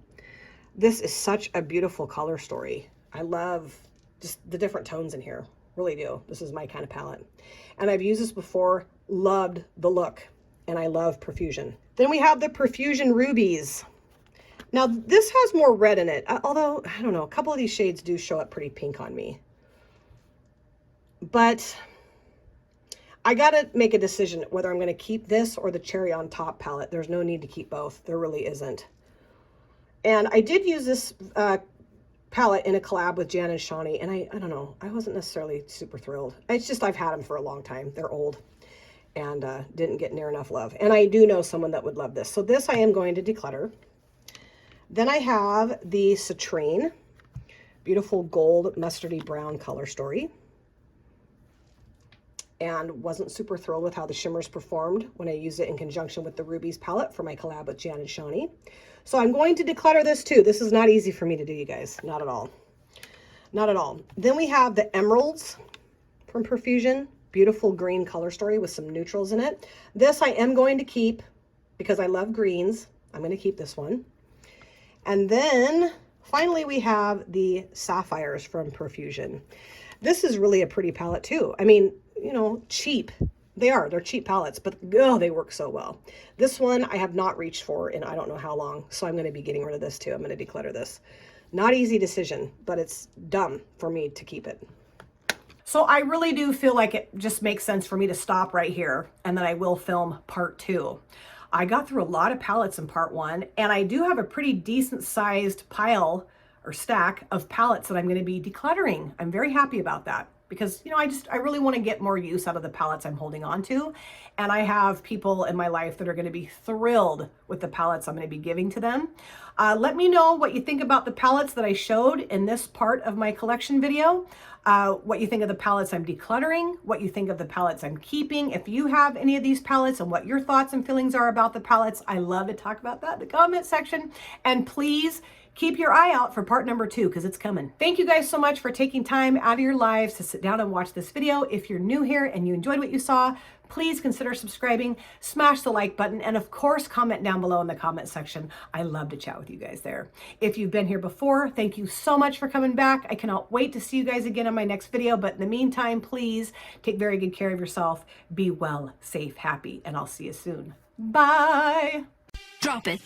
S1: This is such a beautiful color story. I love just the different tones in here. Really do. This is my kind of palette. And I've used this before, loved the look, and I love Profusion. Then we have the Profusion Rubies. Now this has more red in it, although, I don't know, a couple of these shades do show up pretty pink on me. But I gotta make a decision whether I'm gonna keep this or the Cherry on Top palette. There's no need to keep both. There really isn't. And I did use this palette in a collab with Jan and Shawnee, and I don't know, I wasn't necessarily super thrilled. It's just I've had them for a long time. They're old and didn't get near enough love. And I do know someone that would love this. So this I am going to declutter. Then I have the Citrine, beautiful gold mustardy brown color story. And wasn't super thrilled with how the shimmers performed when I used it in conjunction with the Rubies palette for my collab with Jan and Shawnee. So I'm going to declutter this too. This is not easy for me to do, you guys. Not at all. Not at all. Then we have the Emeralds from Profusion. Beautiful green color story with some neutrals in it. This I am going to keep because I love greens. I'm going to keep this one. And then finally we have the Sapphires from Profusion. This is really a pretty palette too. I mean, cheap. They're cheap palettes, but oh, they work so well. This one I have not reached for in I don't know how long, so I'm going to be getting rid of this too. I'm going to declutter this. Not easy decision, but it's dumb for me to keep it. So I really do feel like it just makes sense for me to stop right here, and then I will film part 2. I got through a lot of palettes in part 1, and I do have a pretty decent sized pile or stack of palettes that I'm going to be decluttering. I'm very happy about that because, I really want to get more use out of the palettes I'm holding on to. And I have people in my life that are going to be thrilled with the palettes I'm going to be giving to them. Let me know what you think about the palettes that I showed in this part of my collection video. What you think of the palettes I'm decluttering, what you think of the palettes I'm keeping. If you have any of these palettes and what your thoughts and feelings are about the palettes, I love to talk about that in the comment section. And please keep your eye out for part number 2 because it's coming. Thank you guys so much for taking time out of your lives to sit down and watch this video. If you're new here and you enjoyed what you saw, please consider subscribing, smash the like button, and of course, comment down below in the comment section. I love to chat with you guys there. If you've been here before, thank you so much for coming back. I cannot wait to see you guys again on my next video, but in the meantime, please take very good care of yourself. Be well, safe, happy, and I'll see you soon. Bye.
S2: Drop it.